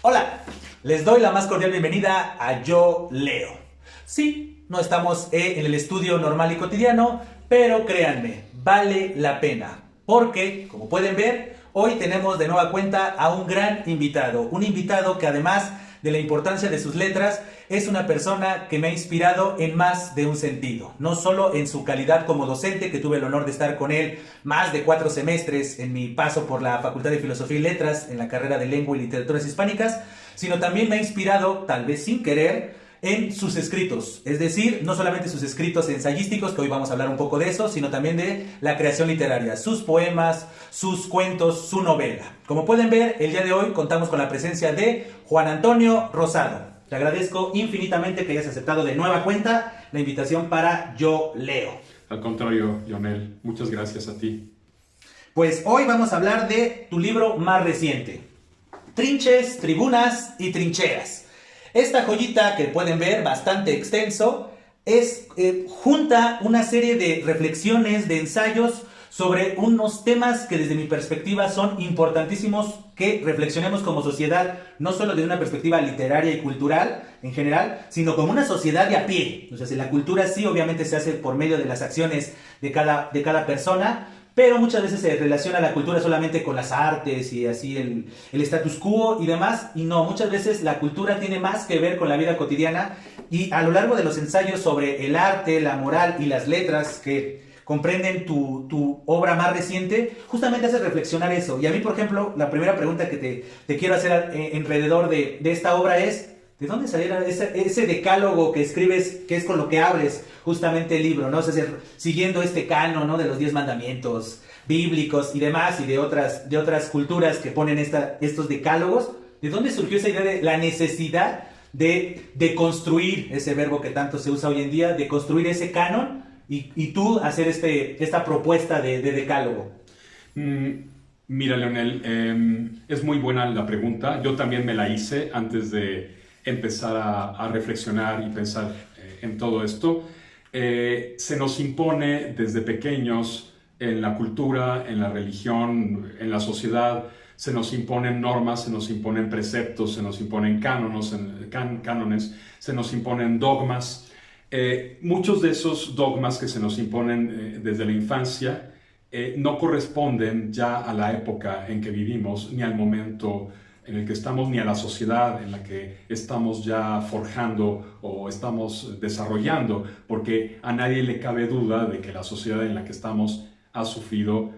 Hola, les doy la más cordial bienvenida a Yo Leo. Sí, no estamos en el estudio normal y cotidiano, pero créanme, vale la pena. Porque, como pueden ver, hoy tenemos de nueva cuenta a un gran invitado. Un invitado que además de la importancia de sus letras, es una persona que me ha inspirado en más de un sentido. No solo en su calidad como docente, que tuve el honor de estar con él más de 4 semestres en mi paso por la Facultad de Filosofía y Letras en la carrera de Lengua y Literaturas Hispánicas, sino también me ha inspirado, tal vez sin querer, en sus escritos, es decir, no solamente sus escritos ensayísticos, que hoy vamos a hablar un poco de eso, sino también de la creación literaria, sus poemas, sus cuentos, su novela. Como pueden ver, el día de hoy contamos con la presencia de Juan Antonio Rosado. Te agradezco infinitamente que hayas aceptado de nueva cuenta la invitación para Yo Leo. Al contrario, Lionel, muchas gracias a ti. Pues hoy vamos a hablar de tu libro más reciente, Trinches, Tribunas y Trincheras. Esta joyita que pueden ver, bastante extenso, junta una serie de reflexiones, de ensayos sobre unos temas que desde mi perspectiva son importantísimos que reflexionemos como sociedad, no solo desde una perspectiva literaria y cultural en general, sino como una sociedad de a pie. O sea, si la cultura sí obviamente se hace por medio de las acciones de cada persona, pero muchas veces se relaciona la cultura solamente con las artes y así el status quo y demás, y no, muchas veces la cultura tiene más que ver con la vida cotidiana, y a lo largo de los ensayos sobre el arte, la moral y las letras que comprenden tu obra más reciente, justamente hace reflexionar eso. Y a mí, por ejemplo, la primera pregunta que te quiero hacer alrededor de esta obra es: ¿de dónde saliera ese decálogo que escribes, que es con lo que abres justamente el libro, ¿no? O sea, siguiendo este canon, ¿no?, de los 10 mandamientos bíblicos y demás, y de otras culturas que ponen estos decálogos. ¿De dónde surgió esa idea de la necesidad de construir ese verbo que tanto se usa hoy en día, de construir ese canon y tú hacer esta propuesta de decálogo? Mira, Leonel, es muy buena la pregunta. Yo también me la hice antes de empezar a reflexionar y pensar en todo esto. Se nos impone desde pequeños en la cultura, en la religión, en la sociedad, se nos imponen normas, se nos imponen preceptos, se nos imponen cánones, se nos imponen dogmas. Muchos de esos dogmas que se nos imponen desde la infancia no corresponden ya a la época en que vivimos, ni al momento en el que estamos, ni a la sociedad en la que estamos ya forjando o estamos desarrollando, porque a nadie le cabe duda de que la sociedad en la que estamos ha sufrido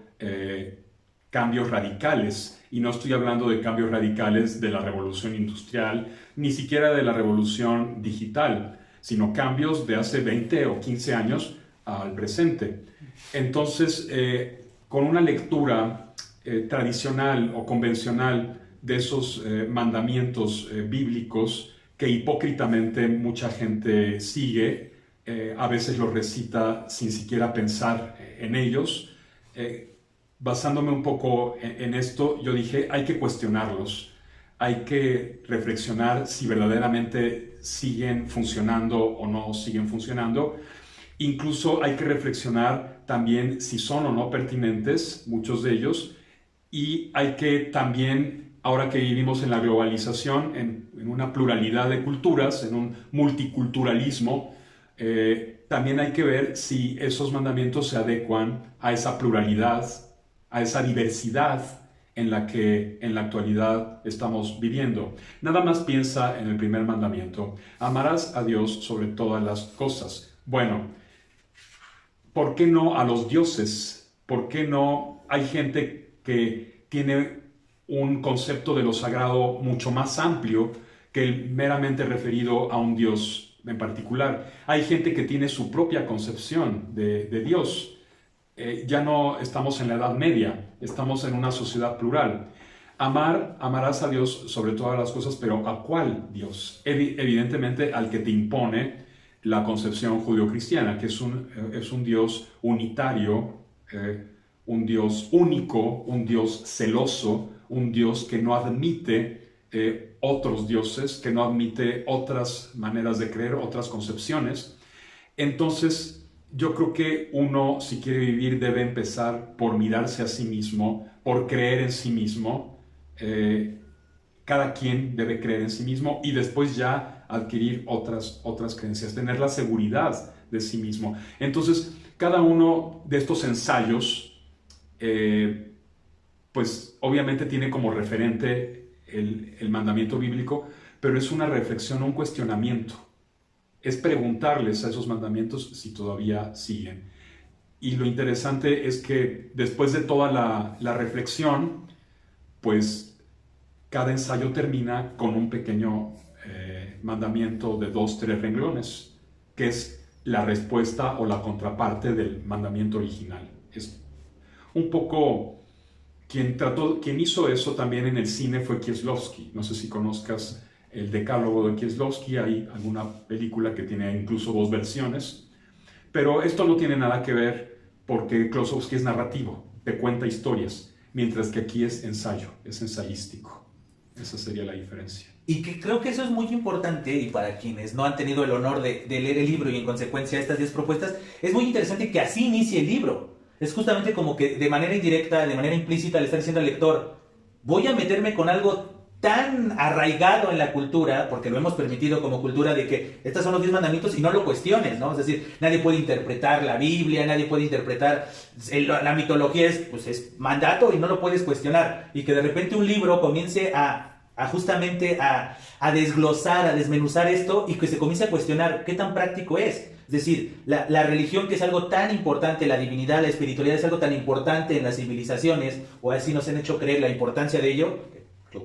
cambios radicales. Y no estoy hablando de cambios radicales de la revolución industrial, ni siquiera de la revolución digital, sino cambios de hace 20 o 15 años al presente. Entonces, con una lectura tradicional o convencional de esos mandamientos bíblicos que hipócritamente mucha gente sigue, a veces los recita sin siquiera pensar en ellos, basándome un poco en esto, yo dije, hay que cuestionarlos, hay que reflexionar si verdaderamente siguen funcionando o no siguen funcionando. Incluso hay que reflexionar también si son o no pertinentes, muchos de ellos, y hay que también, ahora que vivimos en la globalización, en una pluralidad de culturas, en un multiculturalismo, también hay que ver si esos mandamientos se adecuan a esa pluralidad, a esa diversidad en la que en la actualidad estamos viviendo. Nada más piensa en el primer mandamiento: amarás a Dios sobre todas las cosas. Bueno, ¿por qué no a los dioses? ¿Por qué no? Hay gente que tiene un concepto de lo sagrado mucho más amplio que el meramente referido a un Dios en particular. Hay gente que tiene su propia concepción de Dios. Ya no estamos en la Edad Media, estamos en una sociedad plural. Amarás a Dios sobre todas las cosas, pero ¿a cuál Dios? Evidentemente al que te impone la concepción judeocristiana, que es un Dios unitario, un Dios único, un Dios celoso, un Dios que no admite otros dioses, que no admite otras maneras de creer, otras concepciones. Entonces, yo creo que uno, si quiere vivir, debe empezar por mirarse a sí mismo, por creer en sí mismo, cada quien debe creer en sí mismo y después ya adquirir otras creencias, tener la seguridad de sí mismo. Entonces, cada uno de estos ensayos, pues obviamente tiene como referente el mandamiento bíblico, pero es una reflexión, un cuestionamiento. Es preguntarles a esos mandamientos si todavía siguen. Y lo interesante es que después de toda la reflexión, pues cada ensayo termina con un pequeño mandamiento de 2, 3 renglones, que es la respuesta o la contraparte del mandamiento original. Es un poco... Quien hizo eso también en el cine fue Kieslowski. No sé si conozcas el Decálogo de Kieslowski, hay alguna película que tiene incluso 2 versiones, pero esto no tiene nada que ver porque Kieslowski es narrativo, te cuenta historias, mientras que aquí es ensayo, es ensayístico. Esa sería la diferencia. Y que creo que eso es muy importante, y para quienes no han tenido el honor de leer el libro y en consecuencia estas 10 propuestas, es muy interesante que así inicie el libro. Es justamente como que de manera indirecta, de manera implícita, le está diciendo al lector, voy a meterme con algo tan arraigado en la cultura, porque lo hemos permitido como cultura, de que estos son los 10 mandamientos y no lo cuestiones, ¿no? Es decir, nadie puede interpretar la Biblia, nadie puede interpretar, la mitología pues es mandato y no lo puedes cuestionar. Y que de repente un libro comience justamente a desglosar, a desmenuzar esto y que se comience a cuestionar qué tan práctico es. Es decir, la religión, que es algo tan importante, la divinidad, la espiritualidad es algo tan importante en las civilizaciones, o así nos han hecho creer la importancia de ello,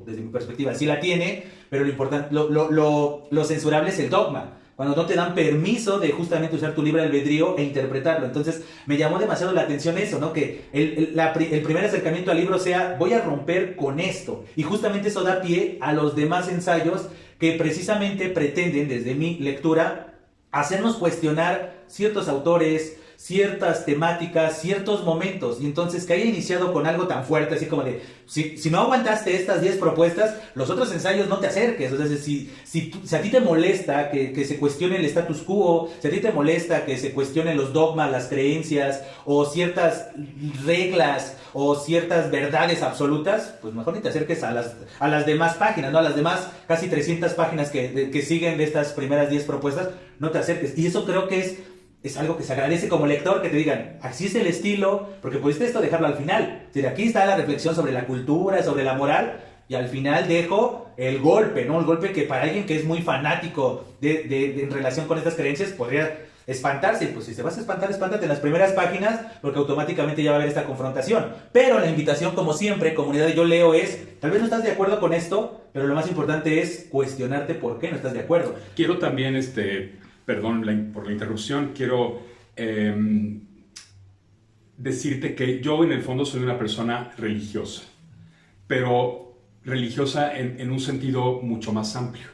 desde mi perspectiva sí la tiene, pero lo censurable es el dogma, cuando no te dan permiso de justamente usar tu libre albedrío e interpretarlo. Entonces me llamó demasiado la atención eso, ¿no? Que el primer acercamiento al libro sea, voy a romper con esto, y justamente eso da pie a los demás ensayos que precisamente pretenden, desde mi lectura, hacernos cuestionar ciertos autores, ciertas temáticas, ciertos momentos. Y entonces que haya iniciado con algo tan fuerte, así como de, si no aguantaste estas 10 propuestas, los otros ensayos no te acerques. O sea, si a ti te molesta que se cuestione el status quo, si a ti te molesta que se cuestionen los dogmas, las creencias, o ciertas reglas, o ciertas verdades absolutas, pues mejor ni te acerques a las demás páginas, ¿no? A las demás casi 300 páginas que siguen de estas primeras 10 propuestas, no te acerques. Y eso creo que es algo que se agradece como lector, que te digan, así es el estilo, porque pudiste esto dejarlo al final. Es decir, aquí está la reflexión sobre la cultura, sobre la moral, y al final dejo el golpe, ¿no? El golpe que para alguien que es muy fanático en relación con estas creencias podría espantarse. Pues si te vas a espantar, espántate en las primeras páginas, porque automáticamente ya va a haber esta confrontación. Pero la invitación, como siempre, comunidad de Yo Leo, es, tal vez no estás de acuerdo con esto, pero lo más importante es cuestionarte por qué no estás de acuerdo. Quiero también, perdón por la interrupción, quiero decirte que yo en el fondo soy una persona religiosa, pero religiosa en un sentido mucho más amplio.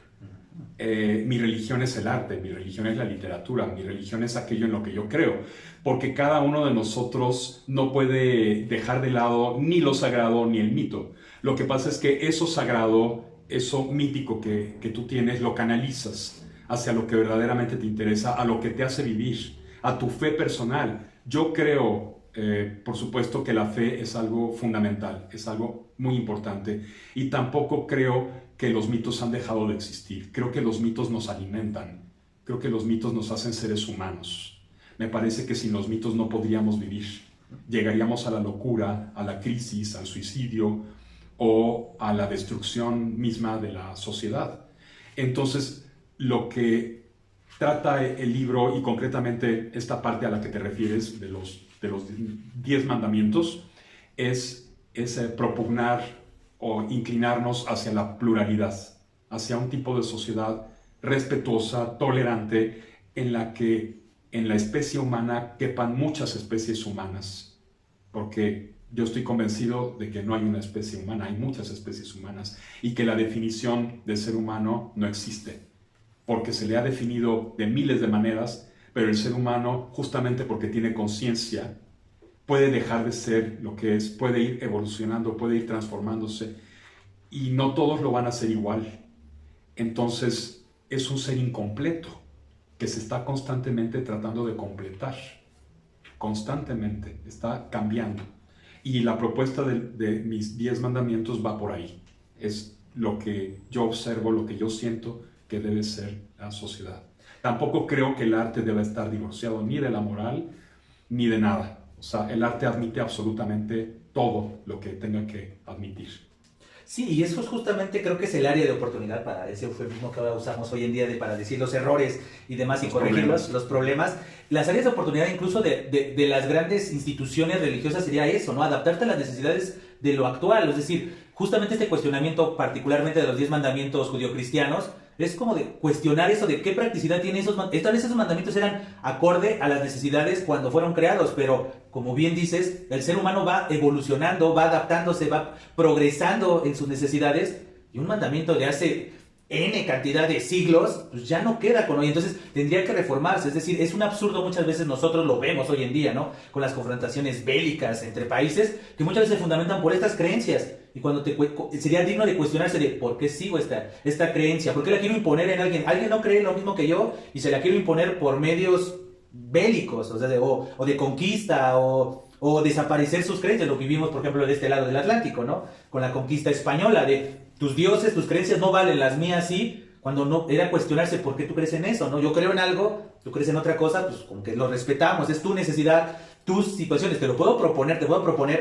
Mi religión es el arte, mi religión es la literatura, mi religión es aquello en lo que yo creo, porque cada uno de nosotros no puede dejar de lado ni lo sagrado ni el mito. Lo que pasa es que eso sagrado, eso mítico que tú tienes, lo canalizas hacia lo que verdaderamente te interesa, a lo que te hace vivir, a tu fe personal. Yo creo, por supuesto, que la fe es algo fundamental, es algo muy importante, y tampoco creo que los mitos han dejado de existir. Creo que los mitos nos alimentan, creo que los mitos nos hacen seres humanos. Me parece que sin los mitos no podríamos vivir. Llegaríamos a la locura, a la crisis, al suicidio o a la destrucción misma de la sociedad. Entonces, lo que trata el libro, y concretamente esta parte a la que te refieres de los 10 mandamientos, es propugnar o inclinarnos hacia la pluralidad, hacia un tipo de sociedad respetuosa, tolerante, en la que en la especie humana quepan muchas especies humanas, porque yo estoy convencido de que no hay una especie humana, hay muchas especies humanas, y que la definición de ser humano no existe, porque se le ha definido de miles de maneras, pero el ser humano, justamente porque tiene conciencia, puede dejar de ser lo que es, puede ir evolucionando, puede ir transformándose, y no todos lo van a hacer igual. Entonces, es un ser incompleto que se está constantemente tratando de completar, constantemente, está cambiando. Y la propuesta de mis 10 mandamientos va por ahí. Es lo que yo observo, lo que yo siento que debe ser la sociedad. Tampoco creo que el arte deba estar divorciado ni de la moral ni de nada. O sea, el arte admite absolutamente todo lo que tenga que admitir. Sí, y eso es justamente, creo que es el área de oportunidad para ese eufemismo que ahora usamos hoy en día para decir los errores y demás y corregirlos, los problemas. Las áreas de oportunidad incluso de las grandes instituciones religiosas sería eso, ¿no? Adaptarte a las necesidades de lo actual, es decir, justamente este cuestionamiento particularmente de los 10 mandamientos judio-cristianos, es como de cuestionar eso de qué practicidad tiene esos mandamientos. Tal vez esos mandamientos eran acorde a las necesidades cuando fueron creados, pero como bien dices, el ser humano va evolucionando, va adaptándose, va progresando en sus necesidades, y un mandamiento de hace N cantidad de siglos, pues ya no queda con hoy, entonces tendría que reformarse. Es decir, es un absurdo, muchas veces nosotros lo vemos hoy en día, ¿no? Con las confrontaciones bélicas entre países, que muchas veces se fundamentan por estas creencias, y cuando sería digno de cuestionarse de por qué sigo esta creencia, por qué la quiero imponer en alguien no cree lo mismo que yo, y se la quiero imponer por medios bélicos, o sea, o de conquista, o desaparecer sus creencias, lo que vivimos, por ejemplo, de este lado del Atlántico, ¿no? Con la conquista española, de tus dioses, tus creencias no valen, las mías sí, cuando no era cuestionarse por qué tú crees en eso, ¿no? Yo creo en algo, tú crees en otra cosa, pues como que lo respetamos, es tu necesidad, tus situaciones, te puedo proponer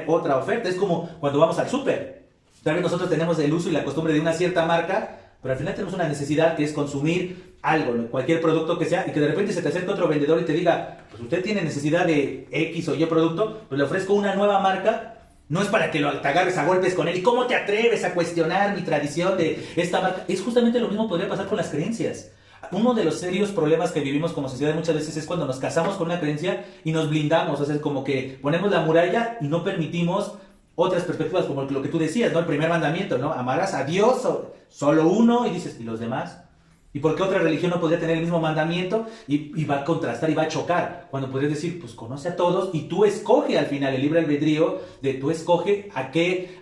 otra oferta, es como cuando vamos al súper. Tal vez nosotros tenemos el uso y la costumbre de una cierta marca, pero al final tenemos una necesidad que es consumir algo, ¿no? Cualquier producto que sea, y que de repente se te acerque otro vendedor y te diga, pues usted tiene necesidad de X o Y producto, pues le ofrezco una nueva marca. No es para que te agarres a golpes con él. ¿Y cómo te atreves a cuestionar mi tradición de esta marca? Es justamente lo mismo podría pasar con las creencias. Uno de los serios problemas que vivimos como sociedad muchas veces es cuando nos casamos con una creencia y nos blindamos. O sea, es como que ponemos la muralla y no permitimos otras perspectivas, como lo que tú decías, ¿no? El primer mandamiento, ¿no? Amarás a Dios, solo uno, y dices, ¿y los demás? ¿Y por qué otra religión no podría tener el mismo mandamiento? Y va a contrastar y va a chocar. Cuando podrías decir, pues conoce a todos y tú escoge al final el libre albedrío de tú escoge a qué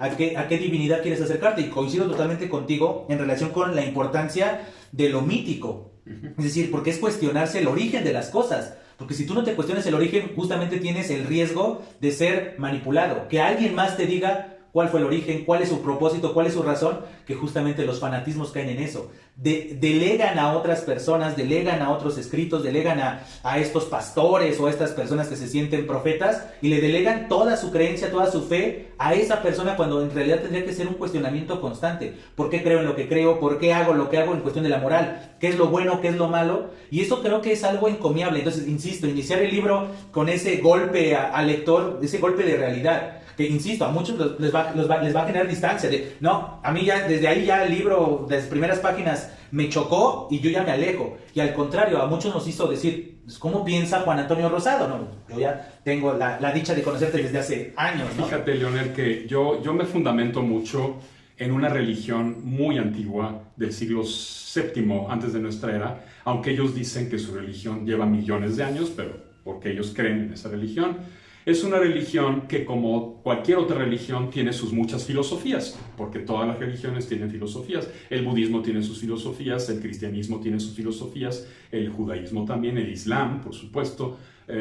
divinidad quieres acercarte. Y coincido totalmente contigo en relación con la importancia de lo mítico. Es decir, porque es cuestionarse el origen de las cosas. Porque si tú no te cuestionas el origen, justamente tienes el riesgo de ser manipulado. Que alguien más te diga cuál fue el origen, cuál es su propósito, cuál es su razón, que justamente los fanatismos caen en eso. Delegan a otras personas, delegan a otros escritos, delegan a estos pastores o a estas personas que se sienten profetas y le delegan toda su creencia, toda su fe a esa persona cuando en realidad tendría que ser un cuestionamiento constante. ¿Por qué creo en lo que creo? ¿Por qué hago lo que hago en cuestión de la moral? ¿Qué es lo bueno? ¿Qué es lo malo? Y eso creo que es algo encomiable. Entonces, insisto, iniciar el libro con ese golpe al lector, ese golpe de realidad. Que insisto, a muchos les va a generar distancia de, no, a mí ya, desde ahí ya el libro, de las primeras páginas me chocó y yo ya me alejo, y al contrario, a muchos nos hizo decir, ¿cómo piensa Juan Antonio Rosado? No, yo ya tengo la dicha de conocerte desde hace años, ¿no? Fíjate, Leonel, que yo me fundamento mucho en una religión muy antigua del siglo VII antes de nuestra era, aunque ellos dicen que su religión lleva millones de años, pero porque ellos creen en esa religión. Es una religión que, como cualquier otra religión, tiene sus muchas filosofías, porque todas las religiones tienen filosofías. El budismo tiene sus filosofías, el cristianismo tiene sus filosofías, el judaísmo también, el islam, por supuesto,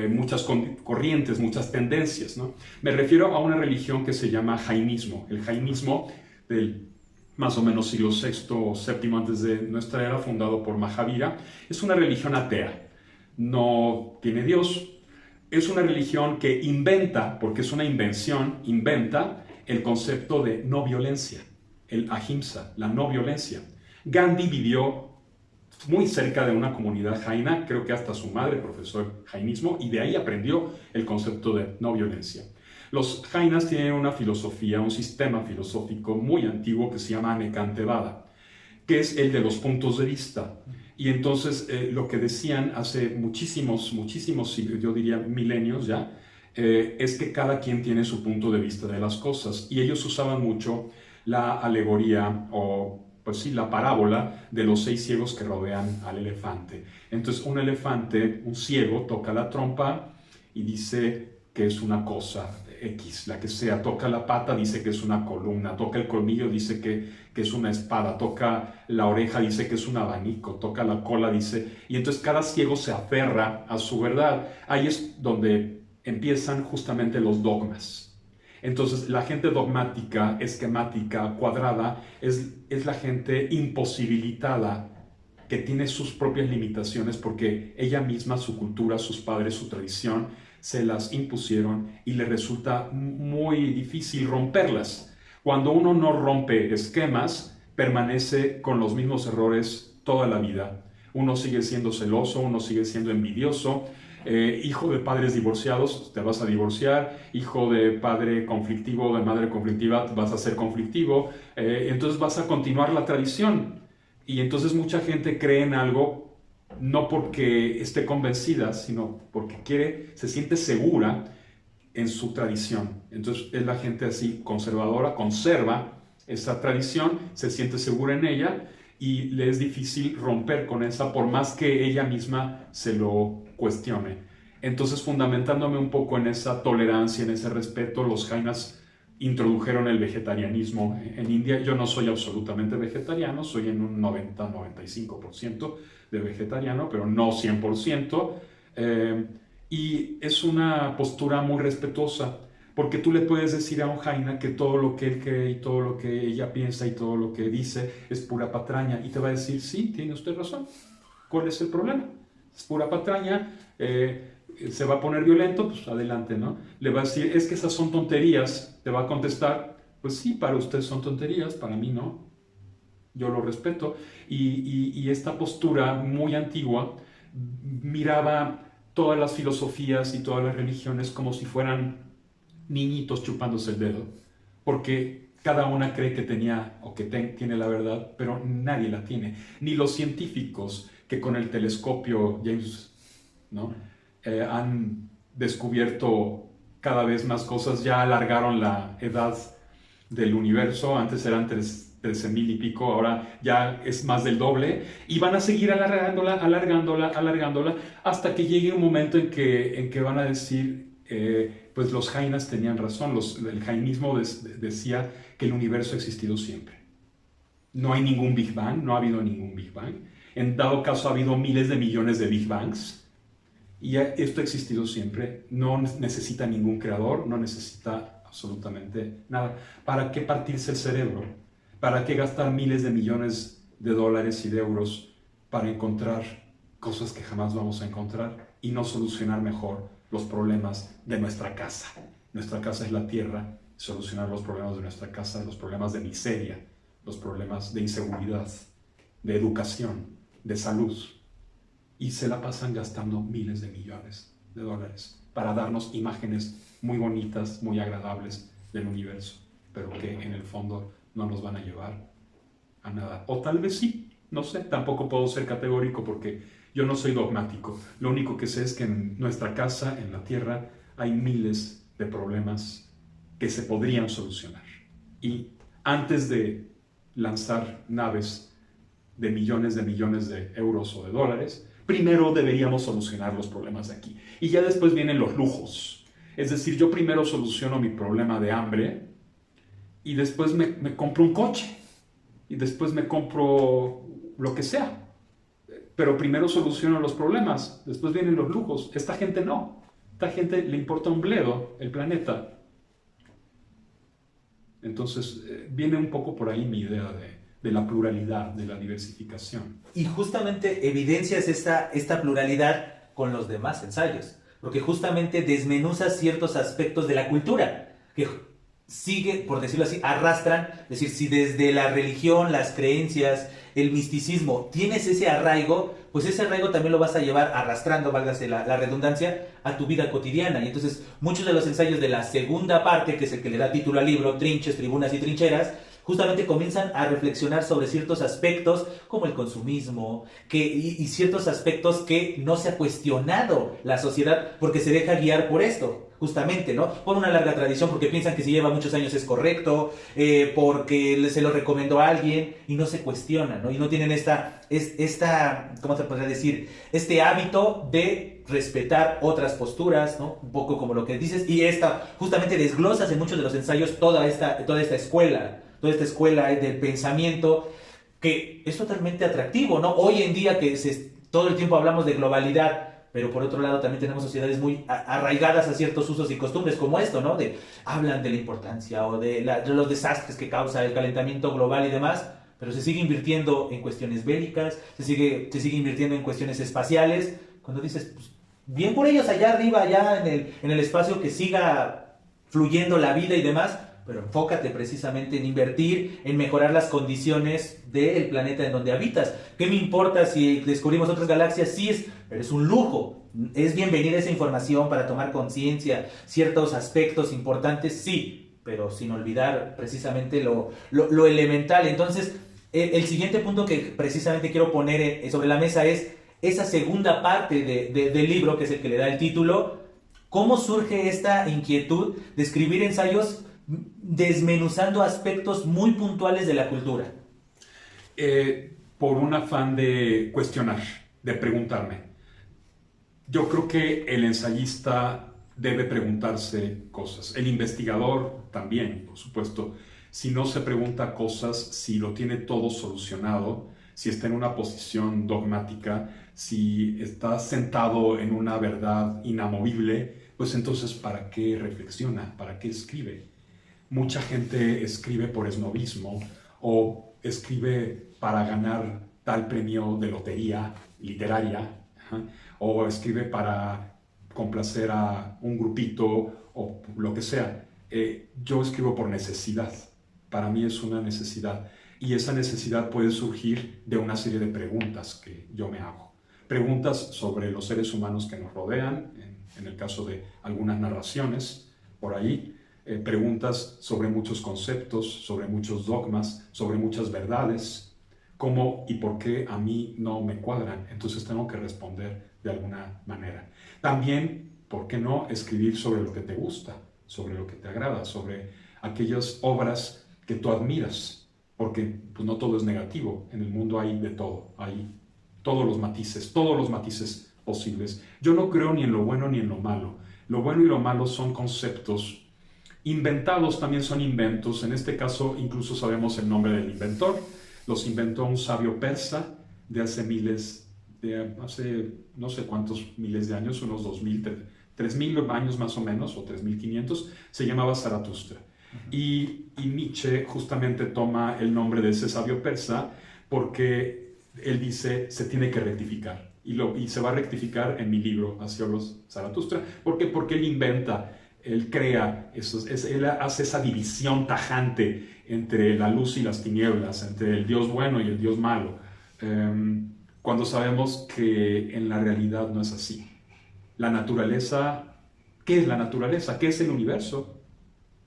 muchas corrientes, muchas tendencias, ¿no? Me refiero a una religión que se llama jainismo. El jainismo del más o menos siglo VI o VII antes de nuestra era, fundado por Mahavira, es una religión atea. No tiene Dios. Es una religión que inventa, porque es una invención, inventa el concepto de no violencia, el ahimsa, la no violencia. Gandhi vivió muy cerca de una comunidad jaina, creo que hasta su madre profesó jainismo, y de ahí aprendió el concepto de no violencia. Los jainas tienen una filosofía, un sistema filosófico muy antiguo que se llama Nekantevada, que es el de los puntos de vista. Y entonces lo que decían hace muchísimos, yo diría milenios ya, es que cada quien tiene su punto de vista de las cosas. Y ellos usaban mucho la alegoría o, pues sí, la parábola de los 6 ciegos que rodean al elefante. Entonces un elefante, un ciego, toca la trompa y dice que es una cosa X, la que sea, toca la pata, dice que es una columna, toca el colmillo, dice que es una espada, toca la oreja, dice que es un abanico, toca la cola, dice, y entonces cada ciego se aferra a su verdad. Ahí es donde empiezan justamente los dogmas. Entonces, la gente dogmática, esquemática, cuadrada, es la gente imposibilitada, que tiene sus propias limitaciones porque ella misma, su cultura, sus padres, su tradición, se las impusieron y le resulta muy difícil romperlas. Cuando uno no rompe esquemas, permanece con los mismos errores toda la vida. Uno sigue siendo celoso, uno sigue siendo envidioso. Hijo de padres divorciados, te vas a divorciar. Hijo de padre conflictivo o de madre conflictiva, vas a ser conflictivo. Entonces vas a continuar la tradición. Y entonces mucha gente cree en algo no porque esté convencida, sino porque se siente segura en su tradición. Entonces es la gente así conservadora, conserva esa tradición, se siente segura en ella y le es difícil romper con esa por más que ella misma se lo cuestione. Entonces, fundamentándome un poco en esa tolerancia, en ese respeto, los jainas introdujeron el vegetarianismo en India. Yo no soy absolutamente vegetariano, soy en un 90-95% de vegetariano, pero no 100%. Y es una postura muy respetuosa, porque tú le puedes decir a un jaina que todo lo que él cree y todo lo que ella piensa y todo lo que dice es pura patraña, y te va a decir, sí, tiene usted razón. ¿Cuál es el problema? Es pura patraña. Se va a poner violento, pues adelante, ¿no? Le va a decir, es que esas son tonterías. Te va a contestar, pues sí, para usted son tonterías, para mí no. Yo lo respeto. Y esta postura muy antigua miraba todas las filosofías y todas las religiones como si fueran niñitos chupándose el dedo, porque cada una cree que tenía o que tiene la verdad, pero nadie la tiene. Ni los científicos que con el telescopio James, ¿no? Han descubierto cada vez más cosas, ya alargaron la edad del universo. Antes eran 13,000 y pico, ahora ya es más del doble, y van a seguir alargándola, hasta que llegue un momento en que van a decir, pues los jainas tenían razón. El jainismo decía que el universo ha existido siempre. No hay ningún Big Bang, no ha habido ningún Big Bang. En dado caso ha habido miles de millones de Big Bangs. Y esto ha existido siempre, no necesita ningún creador, no necesita absolutamente nada. ¿Para qué partirse el cerebro? ¿Para qué gastar miles de millones de dólares y de euros para encontrar cosas que jamás vamos a encontrar y no solucionar mejor los problemas de nuestra casa? Nuestra casa es la tierra, solucionar los problemas de nuestra casa, los problemas de miseria, los problemas de inseguridad, de educación, de salud. Y se la pasan gastando miles de millones de dólares para darnos imágenes muy bonitas, muy agradables del universo, pero que en el fondo no nos van a llevar a nada. O tal vez sí, no sé, tampoco puedo ser categórico porque yo no soy dogmático. Lo único que sé es que en nuestra casa, en la tierra, hay miles de problemas que se podrían solucionar. Y antes de lanzar naves de millones de euros o de dólares, primero deberíamos solucionar los problemas de aquí. Y ya después vienen los lujos. Es decir, yo primero soluciono mi problema de hambre y después me compro un coche. Y después me compro lo que sea. Pero primero soluciono los problemas, después vienen los lujos. Esta gente no. Esta gente le importa un bledo el planeta. Entonces, viene un poco por ahí mi idea de la pluralidad, de la diversificación. Y justamente evidencias esta pluralidad con los demás ensayos, porque justamente desmenuzas ciertos aspectos de la cultura que sigue, por decirlo así, arrastran. Es decir, si desde la religión, las creencias, el misticismo tienes ese arraigo, pues ese arraigo también lo vas a llevar arrastrando, válgase la redundancia, a tu vida cotidiana. Y entonces muchos de los ensayos de la segunda parte, que es el que le da título al libro, Trinches, Tribunas y Trincheras, justamente comienzan a reflexionar sobre ciertos aspectos como el consumismo y ciertos aspectos que no se ha cuestionado la sociedad porque se deja guiar por esto, justamente, ¿no? Por una larga tradición, porque piensan que si lleva muchos años es correcto, porque se lo recomendó a alguien y no se cuestiona, ¿no? Y no tienen ¿cómo se podría decir? Este hábito de respetar otras posturas, ¿no? Un poco como lo que dices, y justamente desglosas en muchos de los ensayos toda esta escuela del pensamiento, que es totalmente atractivo, ¿no? Hoy en día que todo el tiempo hablamos de globalidad, pero por otro lado también tenemos sociedades muy arraigadas a ciertos usos y costumbres, como esto, ¿no? Hablan de la importancia o de los desastres que causa el calentamiento global y demás, pero se sigue invirtiendo en cuestiones bélicas, se sigue invirtiendo en cuestiones espaciales, cuando dices, pues, bien por ellos allá arriba, allá en el espacio, que siga fluyendo la vida y demás, pero enfócate precisamente en invertir, en mejorar las condiciones del planeta en donde habitas. ¿Qué me importa si descubrimos otras galaxias? Sí, pero es un lujo. Es bienvenida esa información para tomar conciencia, ciertos aspectos importantes, sí, pero sin olvidar precisamente lo elemental. Entonces, el siguiente punto que precisamente quiero poner sobre la mesa es esa segunda parte del libro, que es el que le da el título. ¿Cómo surge esta inquietud de escribir ensayos desmenuzando aspectos muy puntuales de la cultura? Por un afán de cuestionar, de preguntarme. Yo creo que el ensayista debe preguntarse cosas. El investigador también, por supuesto. Si no se pregunta cosas, si lo tiene todo solucionado, si está en una posición dogmática, si está sentado en una verdad inamovible, pues entonces ¿para qué reflexiona? ¿Para qué escribe? Mucha gente escribe por esnobismo o escribe para ganar tal premio de lotería literaria, o escribe para complacer a un grupito o lo que sea. Yo escribo por necesidad. Para mí es una necesidad. Y esa necesidad puede surgir de una serie de preguntas que yo me hago. Preguntas sobre los seres humanos que nos rodean, en el caso de algunas narraciones por ahí. Preguntas sobre muchos conceptos, sobre muchos dogmas, sobre muchas verdades, cómo y por qué a mí no me cuadran, entonces tengo que responder de alguna manera. También, ¿por qué no escribir sobre lo que te gusta, sobre lo que te agrada, sobre aquellas obras que tú admiras? Porque pues, no todo es negativo, en el mundo hay de todo, hay todos los matices posibles. Yo no creo ni en lo bueno ni en lo malo. Lo bueno y lo malo son conceptos inventados, también son inventos. En este caso incluso sabemos el nombre del inventor. Los inventó un sabio persa de hace no sé cuántos miles de años, unos 2000, 3000 años más o menos, o 3500, se llamaba Zaratustra. Y Nietzsche justamente toma el nombre de ese sabio persa porque él dice, se tiene que rectificar. Y se va a rectificar en mi libro, Hacia los Zaratustra. ¿Por qué? Porque él inventa, él crea, él hace esa división tajante entre la luz y las tinieblas, entre el Dios bueno y el Dios malo, cuando sabemos que en la realidad no es así. La naturaleza, ¿qué es la naturaleza? ¿Qué es el universo?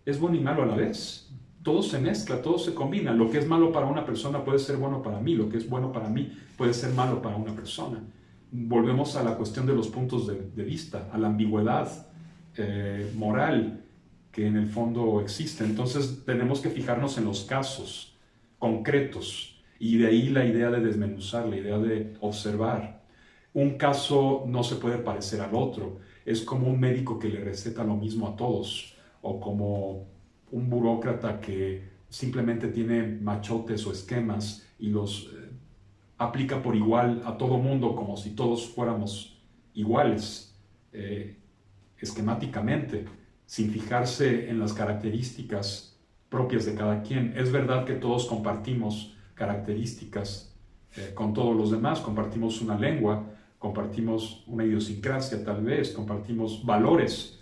Es bueno y malo a la vez. Todo se mezcla, todo se combina. Lo que es malo para una persona puede ser bueno para mí, lo que es bueno para mí puede ser malo para una persona. Volvemos a la cuestión de los puntos de vista, a la ambigüedad moral que en el fondo existe. Entonces tenemos que fijarnos en los casos concretos y de ahí la idea de desmenuzar, la idea de observar. Un caso no se puede parecer al otro. Es como un médico que le receta lo mismo a todos, o como un burócrata que simplemente tiene machotes o esquemas y los aplica por igual a todo mundo como si todos fuéramos iguales, esquemáticamente, sin fijarse en las características propias de cada quien. Es verdad que todos compartimos características con todos los demás, compartimos una lengua, compartimos una idiosincrasia tal vez, compartimos valores,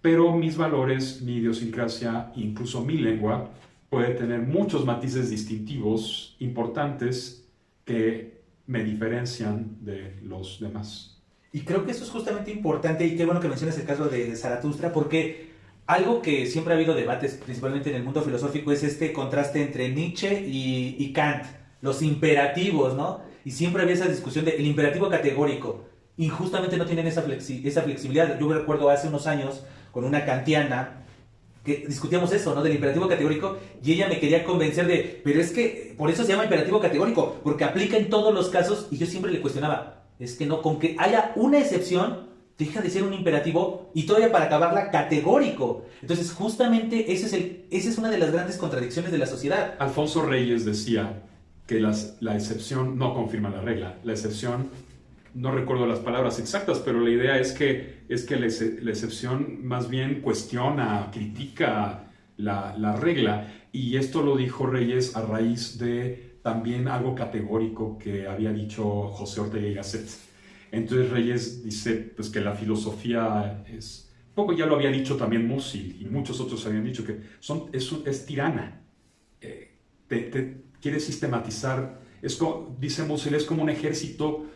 pero mis valores, mi idiosincrasia, incluso mi lengua, puede tener muchos matices distintivos importantes que me diferencian de los demás. Y creo que eso es justamente importante, y qué bueno que menciones el caso de Zaratustra, porque algo que siempre ha habido debates, principalmente en el mundo filosófico, es este contraste entre Nietzsche y Kant, los imperativos, ¿no? Y siempre había esa discusión del imperativo categórico, y justamente no tienen esa flexibilidad. Yo me recuerdo hace unos años con una kantiana que discutíamos eso, ¿no? Del imperativo categórico, y ella me quería convencer pero es que por eso se llama imperativo categórico, porque aplica en todos los casos, y yo siempre le cuestionaba, es que no, con que haya una excepción, deja de ser un imperativo, y todavía para acabarla categórico. Entonces esa es una de las grandes contradicciones de la sociedad. Alfonso Reyes decía que la excepción no confirma la regla, la excepción no recuerdo las palabras exactas, pero la idea es que la excepción más bien cuestiona, critica la regla. Y esto lo dijo Reyes a raíz de también algo categórico que había dicho José Ortega y Gasset. Entonces Reyes dice pues, que la filosofía es, poco ya lo había dicho también Musil y muchos otros habían dicho que es tirana. Quiere sistematizar, dice Musil, es como un ejército,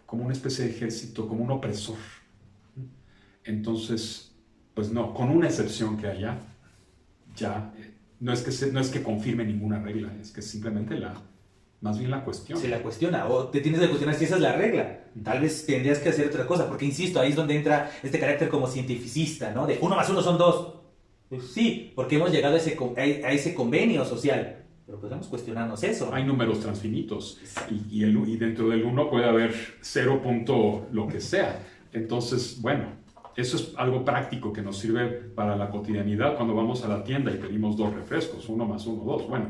como una especie de ejército, como un opresor. Entonces, pues no, con una excepción que haya, ya, no es que confirme ninguna regla, es que simplemente más bien la cuestión. Se la cuestiona, o te tienes que cuestionar si esa es la regla. Tal vez tendrías que hacer otra cosa, porque insisto, ahí es donde entra este carácter como cientificista, ¿no? De 1 más 1 son 2. Pues sí, porque hemos llegado a ese convenio social, pero podemos cuestionarnos eso. Hay números transfinitos y dentro del 1 puede haber 0 punto lo que sea. Entonces, bueno, eso es algo práctico que nos sirve para la cotidianidad cuando vamos a la tienda y pedimos 2 refrescos, 1 más 1, 2. Bueno,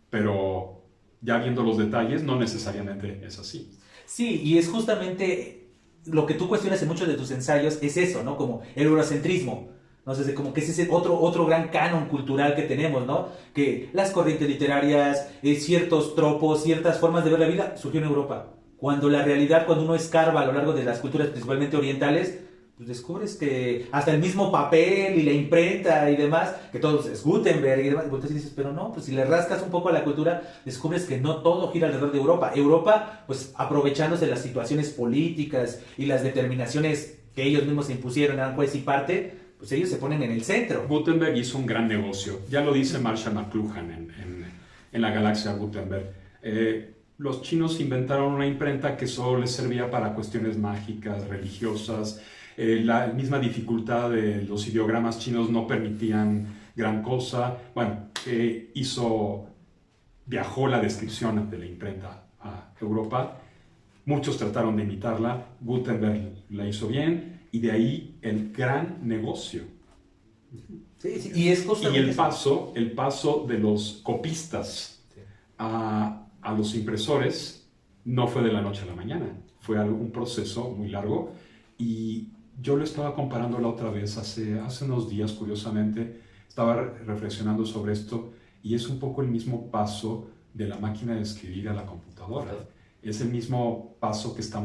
pero ya viendo los detalles, no necesariamente es así. Sí, y es justamente lo que tú cuestionas en muchos de tus ensayos, es eso, ¿no? Como el eurocentrismo. No sé, como que es ese otro gran canon cultural que tenemos, ¿no? Que las corrientes literarias, ciertos tropos, ciertas formas de ver la vida surgió en Europa. Cuando la realidad, cuando uno escarba a lo largo de las culturas principalmente orientales, pues descubres que hasta el mismo papel y la imprenta y demás, que todo es Gutenberg y demás, entonces dices, pero no, pues si le rascas un poco a la cultura, descubres que no todo gira alrededor de Europa. Europa, pues aprovechándose de las situaciones políticas y las determinaciones que ellos mismos se impusieron, eran juez y parte, pues ellos se ponen en el centro. Gutenberg hizo un gran negocio, ya lo dice Marshall McLuhan en La Galaxia Gutenberg. Los chinos inventaron una imprenta que solo les servía para cuestiones mágicas, religiosas. La misma dificultad de los ideogramas chinos no permitían gran cosa. Bueno, viajó la descripción de la imprenta a Europa. Muchos trataron de imitarla. Gutenberg la hizo bien y de ahí el gran negocio. Sí, y es justamente y el paso de los copistas a los impresores no fue de la noche a la mañana. Fue un proceso muy largo y yo lo estaba comparando la otra vez, hace unos días, curiosamente, estaba reflexionando sobre esto y es un poco el mismo paso de la máquina de escribir a la computadora. Es el mismo paso que está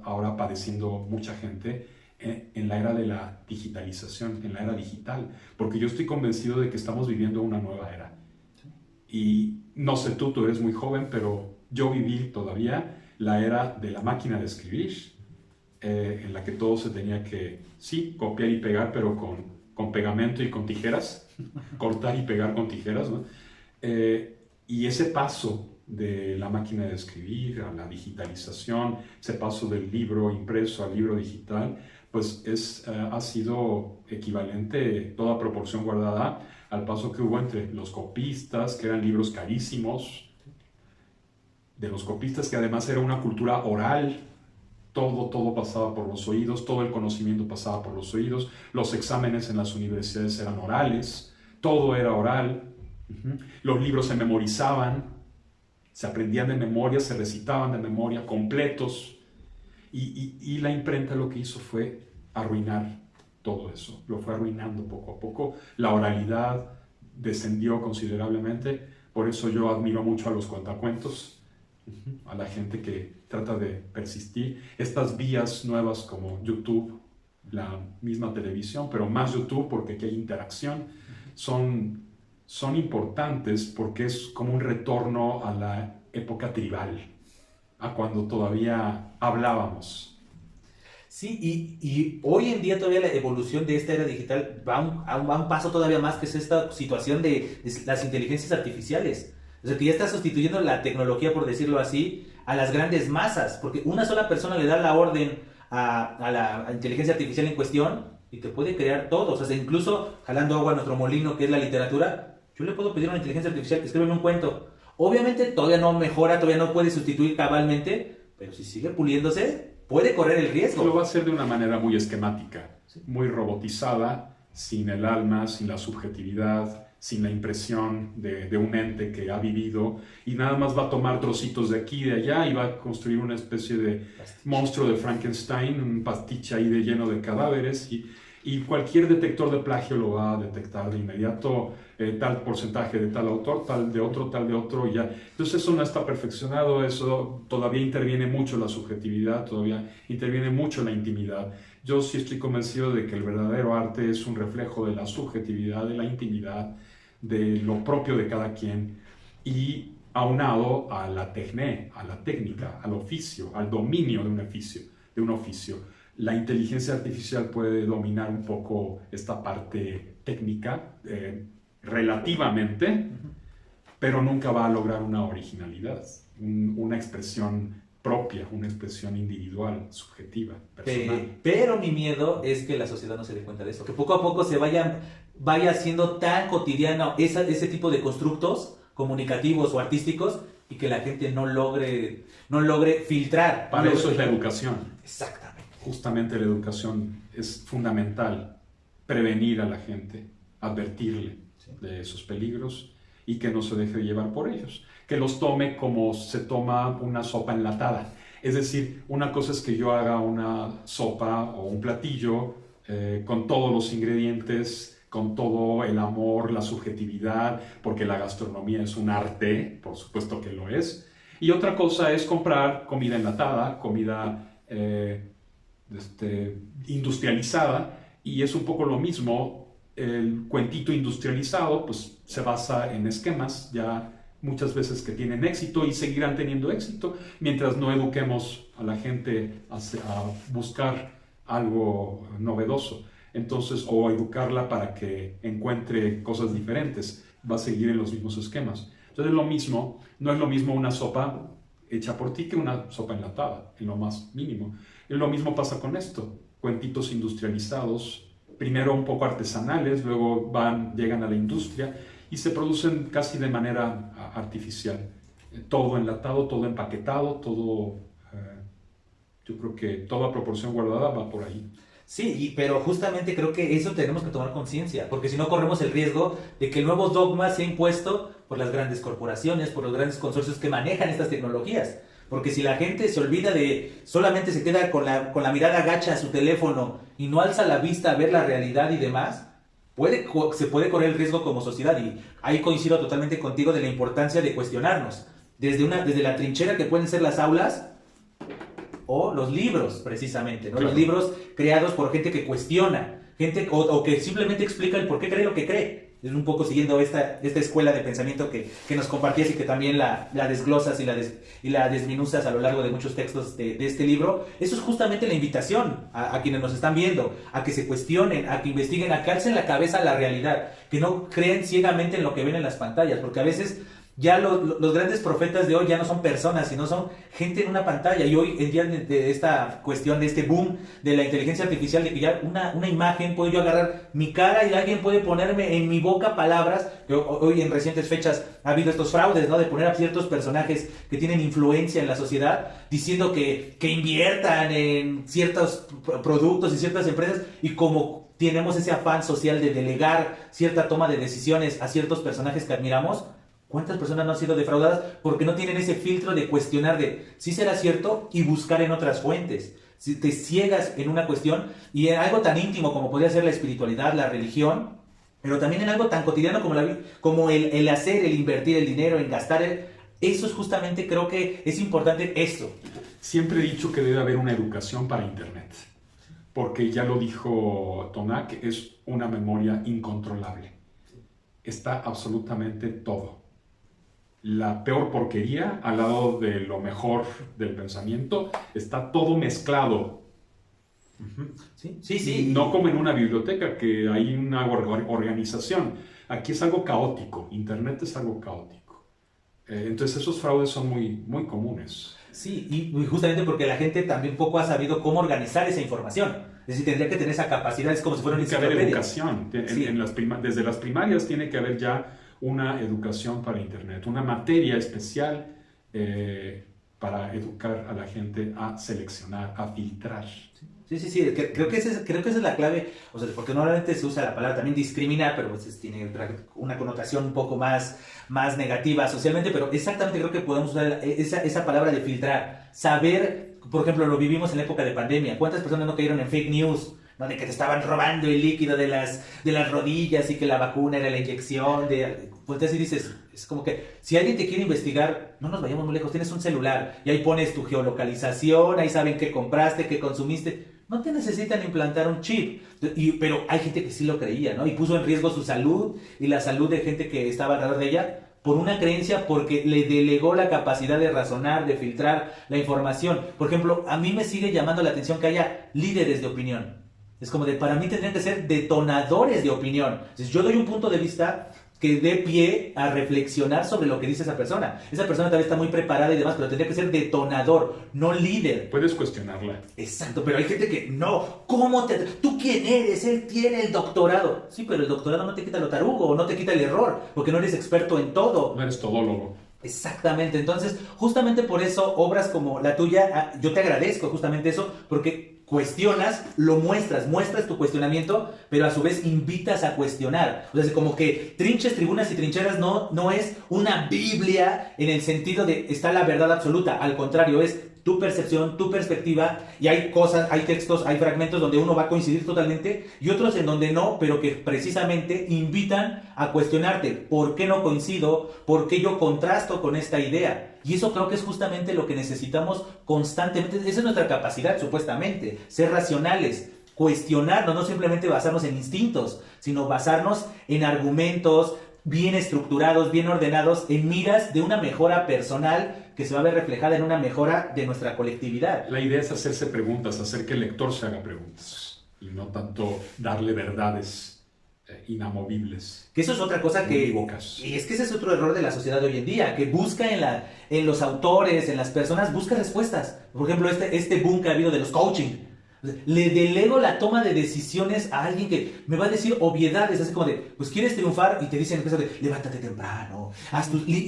ahora padeciendo mucha gente en la era de la digitalización, en la era digital, porque yo estoy convencido de que estamos viviendo una nueva era. Y no sé tú eres muy joven, pero yo viví todavía la era de la máquina de escribir, en la que todo se tenía que, sí, copiar y pegar, pero con pegamento y con tijeras, cortar y pegar con tijeras, ¿no? Y ese paso de la máquina de escribir a la digitalización, ese paso del libro impreso al libro digital, pues ha sido equivalente, toda proporción guardada, al paso que hubo entre los copistas, que eran libros carísimos, de los copistas, que además era una cultura oral. Todo pasaba por los oídos, todo el conocimiento pasaba por los oídos, los exámenes en las universidades eran orales, todo era oral, los libros se memorizaban, se aprendían de memoria, se recitaban de memoria, completos, y la imprenta lo que hizo fue arruinar todo eso, lo fue arruinando poco a poco, la oralidad descendió considerablemente, por eso yo admiro mucho a los cuentacuentos, a la gente que trata de persistir. Estas vías nuevas como YouTube, la misma televisión, pero más YouTube porque aquí hay interacción, son importantes porque es como un retorno a la época tribal, a cuando todavía hablábamos. Sí, y hoy en día todavía la evolución de esta era digital va a un paso todavía más, que es esta situación de las inteligencias artificiales. O sea, que ya está sustituyendo la tecnología, por decirlo así, a las grandes masas, porque una sola persona le da la orden a la inteligencia artificial en cuestión y te puede crear todo. O sea, incluso jalando agua a nuestro molino, que es la literatura, yo le puedo pedir a una inteligencia artificial que escriba un cuento. Obviamente todavía no mejora, todavía no puede sustituir cabalmente, pero si sigue puliéndose, puede correr el riesgo. Lo va a hacer de una manera muy esquemática, muy robotizada, sin el alma, sin la subjetividad, sin la impresión de un ente que ha vivido, y nada más va a tomar trocitos de aquí y de allá y va a construir una especie de monstruo de Frankenstein, un pastiche ahí lleno de cadáveres, y cualquier detector de plagio lo va a detectar de inmediato, tal porcentaje de tal autor, tal de otro, y ya. Entonces eso no está perfeccionado, eso todavía interviene mucho la subjetividad, todavía interviene mucho la intimidad. Yo sí estoy convencido de que el verdadero arte es un reflejo de la subjetividad, de la intimidad, de lo propio de cada quien, y aunado a la a la técnica, al oficio, al dominio de un oficio. La inteligencia artificial puede dominar un poco esta parte técnica relativamente, pero nunca va a lograr una originalidad, una expresión propia, una expresión individual, subjetiva, personal. Pero mi miedo es que la sociedad no se dé cuenta de eso, que poco a poco se vaya haciendo tan cotidiano ese tipo de constructos comunicativos o artísticos y que la gente no logre filtrar. Para eso es la educación. Exactamente. Justamente la educación es fundamental, prevenir a la gente, advertirle de esos peligros y que no se deje llevar por ellos, que los tome como se toma una sopa enlatada. Es decir, una cosa es que yo haga una sopa o un platillo con todos los ingredientes, con todo el amor, la subjetividad, porque la gastronomía es un arte, por supuesto que lo es. Y otra cosa es comprar comida enlatada, comida industrializada, y es un poco lo mismo. El cuentito industrializado pues se basa en esquemas ya muchas veces que tienen éxito y seguirán teniendo éxito mientras no eduquemos a la gente a buscar algo novedoso. Entonces, o educarla para que encuentre cosas diferentes, va a seguir en los mismos esquemas. Entonces lo mismo, no es lo mismo una sopa hecha por ti que una sopa enlatada, en lo más mínimo. Y lo mismo pasa con esto, cuentitos industrializados, primero un poco artesanales, luego llegan a la industria y se producen casi de manera artificial. Todo enlatado, todo empaquetado, todo, yo creo que toda proporción guardada va por ahí. Sí, pero justamente creo que eso tenemos que tomar conciencia, porque si no corremos el riesgo de que el nuevo dogma sea impuesto por las grandes corporaciones, por los grandes consorcios que manejan estas tecnologías. Porque si la gente se olvida solamente se queda con la mirada agacha a su teléfono y no alza la vista a ver la realidad y demás, se puede correr el riesgo como sociedad. Y ahí coincido totalmente contigo de la importancia de cuestionarnos. Desde la trinchera que pueden ser las aulas o los libros, precisamente, ¿no? Claro. Los libros creados por gente que cuestiona, gente o que simplemente explica el por qué cree lo que cree. Es un poco siguiendo esta escuela de pensamiento que nos compartías y que también la desglosas y la desminuzas a lo largo de muchos textos de este libro. Eso es justamente la invitación a quienes nos están viendo, a que se cuestionen, a que investiguen, a que alcen la cabeza a la realidad, que no creen ciegamente en lo que ven en las pantallas, porque a veces ya los grandes profetas de hoy ya no son personas, sino son gente en una pantalla. Y hoy en día de esta cuestión, de este boom de la inteligencia artificial, de que ya una imagen, puedo yo agarrar mi cara y alguien puede ponerme en mi boca palabras. Hoy en recientes fechas ha habido estos fraudes, ¿no? De poner a ciertos personajes que tienen influencia en la sociedad, diciendo que inviertan en ciertos productos y ciertas empresas, y como tenemos ese afán social de delegar cierta toma de decisiones a ciertos personajes que admiramos, ¿cuántas personas no han sido defraudadas porque no tienen ese filtro de cuestionar de si será cierto y buscar en otras fuentes? Si te ciegas en una cuestión y en algo tan íntimo como podría ser la espiritualidad, la religión, pero también en algo tan cotidiano como el hacer, el invertir el dinero, el gastar, eso es justamente, creo que es importante esto. Siempre he dicho que debe haber una educación para Internet, porque ya lo dijo Tonac, es una memoria incontrolable. Está absolutamente todo. La peor porquería al lado de lo mejor del pensamiento, está todo mezclado. Sí. No como en una biblioteca, que hay una organización. Aquí es algo caótico, Internet es algo caótico. Entonces esos fraudes son muy, muy comunes. Sí, y justamente porque la gente también poco ha sabido cómo organizar esa información. Es decir, tendría que tener esa capacidad, es como si fuera una enciclopedia. Tiene que haber educación. Desde las primarias tiene que haber ya una educación para Internet, una materia especial para educar a la gente a seleccionar, a filtrar. Sí, creo que esa es la clave, o sea, porque normalmente se usa la palabra también discriminar, pero pues tiene una connotación un poco más negativa socialmente, pero exactamente creo que podemos usar esa palabra de filtrar, saber, por ejemplo, lo vivimos en la época de pandemia, ¿cuántas personas no cayeron en fake news? ¿No? De que te estaban robando el líquido de las rodillas y que la vacuna era la inyección pues así dices, es como que si alguien te quiere investigar, no nos vayamos muy lejos, tienes un celular y ahí pones tu geolocalización, ahí saben qué compraste, qué consumiste, no te necesitan implantar un chip, pero hay gente que sí lo creía, ¿no? Y puso en riesgo su salud y la salud de gente que estaba alrededor de ella por una creencia, porque le delegó la capacidad de razonar, de filtrar la información. Por ejemplo, a mí me sigue llamando la atención que haya líderes de opinión. Es como para mí tendrían que ser detonadores de opinión. Entonces, yo doy un punto de vista que dé pie a reflexionar sobre lo que dice esa persona. Esa persona tal vez está muy preparada y demás, pero tendría que ser detonador, no líder. Puedes cuestionarla. Exacto, pero hay gente que no. ¿Tú quién eres? Él tiene el doctorado. Sí, pero el doctorado no te quita lo tarugo, no te quita el error, porque no eres experto en todo. No eres todólogo. Exactamente, entonces justamente por eso obras como la tuya, yo te agradezco justamente eso, porque cuestionas, muestras tu cuestionamiento, pero a su vez invitas a cuestionar. O sea, como que Trinches, Tribunas y Trincheras no es una Biblia en el sentido de está la verdad absoluta, al contrario, es tu percepción, tu perspectiva, y hay cosas, hay textos, hay fragmentos donde uno va a coincidir totalmente y otros en donde no, pero que precisamente invitan a cuestionarte por qué no coincido, por qué yo contrasto con esta idea. Y eso creo que es justamente lo que necesitamos constantemente. Esa es nuestra capacidad, supuestamente, ser racionales, cuestionarnos, no simplemente basarnos en instintos, sino basarnos en argumentos bien estructurados, bien ordenados, en miras de una mejora personal que se va a ver reflejada en una mejora de nuestra colectividad. La idea es hacerse preguntas, hacer que el lector se haga preguntas y no tanto darle verdades inamovibles. Que eso es otra cosa que... Unívocas. Y es que ese es otro error de la sociedad de hoy en día, que busca en los autores, en las personas, busca respuestas. Por ejemplo, este boom que ha habido de los coaching. Le delego la toma de decisiones a alguien que me va a decir obviedades, así como de, pues quieres triunfar, y te dicen cosas de, levántate temprano,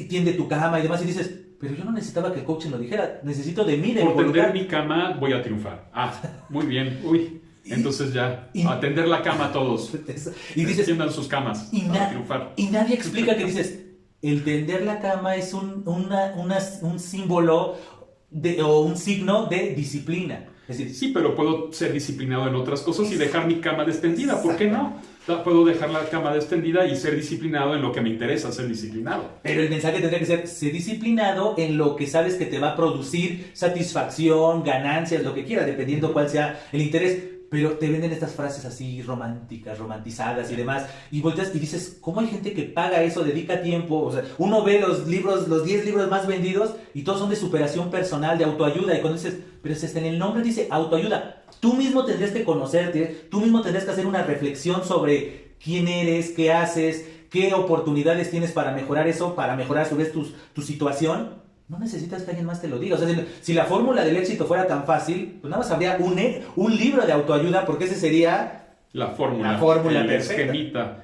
tiende tu cama y demás, y dices, pero yo no necesitaba que el coach lo dijera, necesito de mí, de por tender mi cama voy a triunfar. Muy bien, entonces ya, atender la cama a todos. Y dices, tiendan sus camas para triunfar. Y nadie explica que dices, el tender la cama es un símbolo o un signo de disciplina. Es decir, sí, pero puedo ser disciplinado en otras cosas y dejar mi cama extendida. ¿Por qué no? Puedo dejar la cama extendida y ser disciplinado en lo que me interesa ser disciplinado. Pero el mensaje tendría que ser disciplinado en lo que sabes que te va a producir satisfacción, ganancias, lo que quieras, dependiendo cuál sea el interés. Pero te venden estas frases así románticas, romantizadas y demás, y volteas y dices, ¿cómo hay gente que paga eso, dedica tiempo? O sea, uno ve los 10 libros más vendidos y todos son de superación personal, de autoayuda, y cuando dices, pero si hasta en el nombre dice autoayuda, tú mismo tendrías que conocerte, tú mismo tendrías que hacer una reflexión sobre quién eres, qué haces, qué oportunidades tienes para mejorar eso, para mejorar a su vez tu situación. No necesitas que alguien más te lo diga. O sea, si la fórmula del éxito fuera tan fácil, pues nada más habría un libro de autoayuda, porque ese sería la fórmula perfecta. El esquemita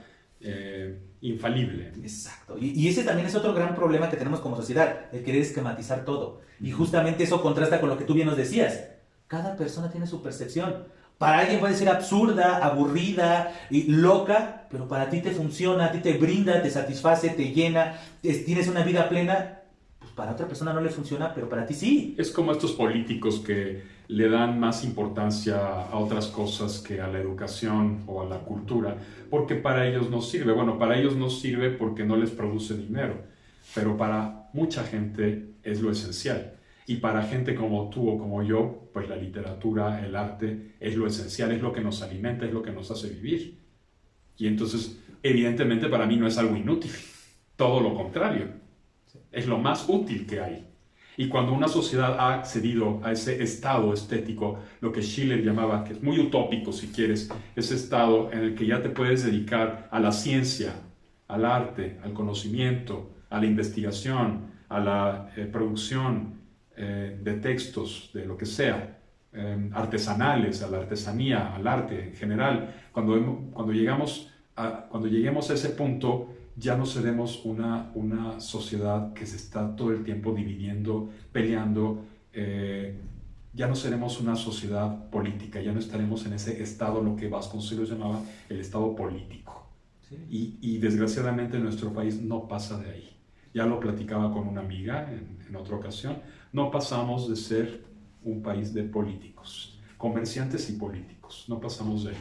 infalible. Exacto. Y ese también es otro gran problema que tenemos como sociedad, el querer esquematizar todo. Y justamente eso contrasta con lo que tú bien nos decías. Cada persona tiene su percepción. Para alguien puede ser absurda, aburrida y loca, pero para ti te funciona, a ti te brinda, te satisface, te llena, tienes una vida plena. Para otra persona no le funciona, pero para ti sí. Es como estos políticos que le dan más importancia a otras cosas que a la educación o a la cultura, porque para ellos no sirve. Bueno, para ellos no sirve porque no les produce dinero, pero para mucha gente es lo esencial. Y para gente como tú o como yo, pues la literatura, el arte es lo esencial, es lo que nos alimenta, es lo que nos hace vivir. Y entonces, evidentemente para mí no es algo inútil, todo lo contrario. Es lo más útil que hay. Y cuando una sociedad ha accedido a ese estado estético, lo que Schiller llamaba, que es muy utópico si quieres, ese estado en el que ya te puedes dedicar a la ciencia, al arte, al conocimiento, a la investigación, a la producción de textos, de lo que sea, artesanales, a la artesanía, al arte en general. Cuando lleguemos a ese punto, ya no seremos una sociedad que se está todo el tiempo dividiendo, peleando, ya no seremos una sociedad política, ya no estaremos en ese estado, lo que Vasconcelos llamaba el estado político. Sí. Y desgraciadamente en nuestro país no pasa de ahí. Ya lo platicaba con una amiga en otra ocasión, no pasamos de ser un país de políticos, comerciantes y políticos, no pasamos de ahí.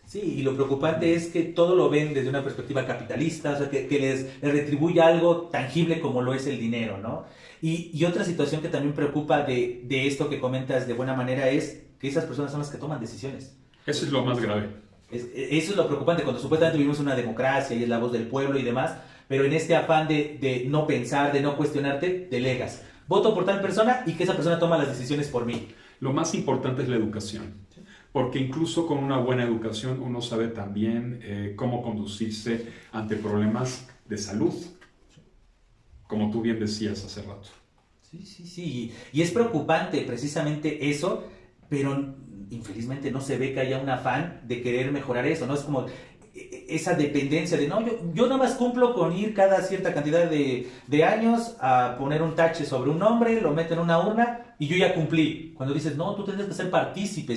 Sí, y lo preocupante es que todo lo ven desde una perspectiva capitalista, o sea, que les retribuye algo tangible como lo es el dinero, ¿no? Y otra situación que también preocupa de esto que comentas de buena manera es que esas personas son las que toman decisiones. Eso es lo más grave. Eso es lo preocupante, cuando supuestamente vivimos una democracia y es la voz del pueblo y demás, pero en este afán de no pensar, de no cuestionarte, delegas. Voto por tal persona y que esa persona toma las decisiones por mí. Lo más importante es la educación. Porque incluso con una buena educación uno sabe también cómo conducirse ante problemas de salud, como tú bien decías hace rato. Sí. Y es preocupante precisamente eso, pero infelizmente no se ve que haya un afán de querer mejorar eso, ¿no? Es como esa dependencia de, no, yo nada más cumplo con ir cada cierta cantidad de años a poner un tache sobre un nombre, lo meto en una urna y yo ya cumplí. Cuando dices, no, tú tienes que ser partícipe,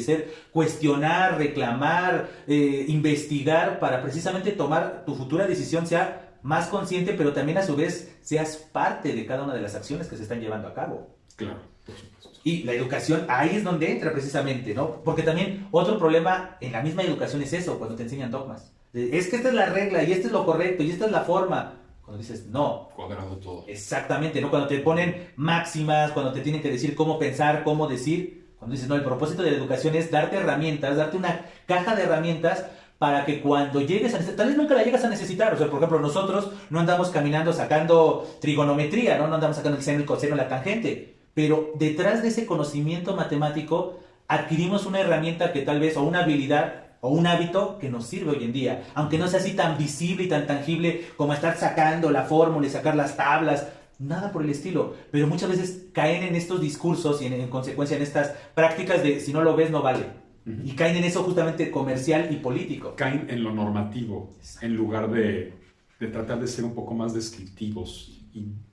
cuestionar, reclamar, investigar para precisamente tomar tu futura decisión sea más consciente, pero también a su vez seas parte de cada una de las acciones que se están llevando a cabo. Claro, por supuesto. Y la educación, ahí es donde entra precisamente, ¿no? Porque también otro problema en la misma educación es eso, cuando te enseñan dogmas. Es que esta es la regla, y esto es lo correcto, y esta es la forma. Cuando dices, no. Cuadrado todo. Exactamente, ¿no? Cuando te ponen máximas, cuando te tienen que decir cómo pensar, cómo decir. Cuando dices, no, el propósito de la educación es darte herramientas, darte una caja de herramientas para que cuando llegues a necesitar, tal vez nunca la llegas a necesitar. O sea, por ejemplo, nosotros no andamos caminando sacando trigonometría, ¿no? No andamos sacando el seno, el coseno, la tangente. Pero detrás de ese conocimiento matemático adquirimos una herramienta que tal vez, o una habilidad, o un hábito que nos sirve hoy en día, aunque no sea así tan visible y tan tangible como estar sacando la fórmula y sacar las tablas, nada por el estilo, pero muchas veces caen en estos discursos y en consecuencia en estas prácticas de si no lo ves no vale, y caen en eso justamente comercial y político. Caen en lo normativo, en lugar de tratar de ser un poco más descriptivos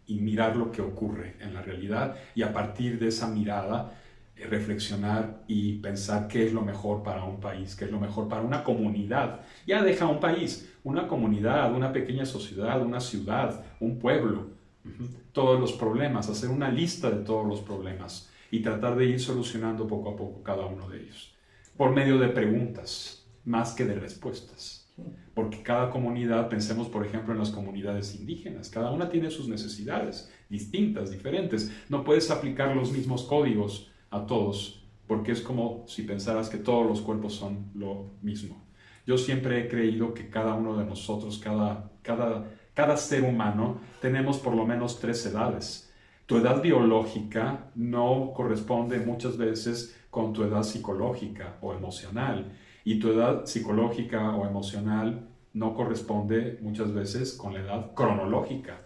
y mirar lo que ocurre en la realidad, y a partir de esa mirada reflexionar y pensar qué es lo mejor para un país, qué es lo mejor para una comunidad. Ya deja un país, una comunidad, una pequeña sociedad, una ciudad, un pueblo. Todos los problemas, hacer una lista de todos los problemas y tratar de ir solucionando poco a poco cada uno de ellos. Por medio de preguntas, más que de respuestas. Porque cada comunidad, pensemos por ejemplo en las comunidades indígenas, cada una tiene sus necesidades distintas, diferentes. No puedes aplicar los mismos códigos a todos, porque es como si pensaras que todos los cuerpos son lo mismo. Yo siempre he creído que cada uno de nosotros, cada ser humano, tenemos por lo menos 3 edades. Tu edad biológica no corresponde muchas veces con tu edad psicológica o emocional, y tu edad psicológica o emocional no corresponde muchas veces con la edad cronológica,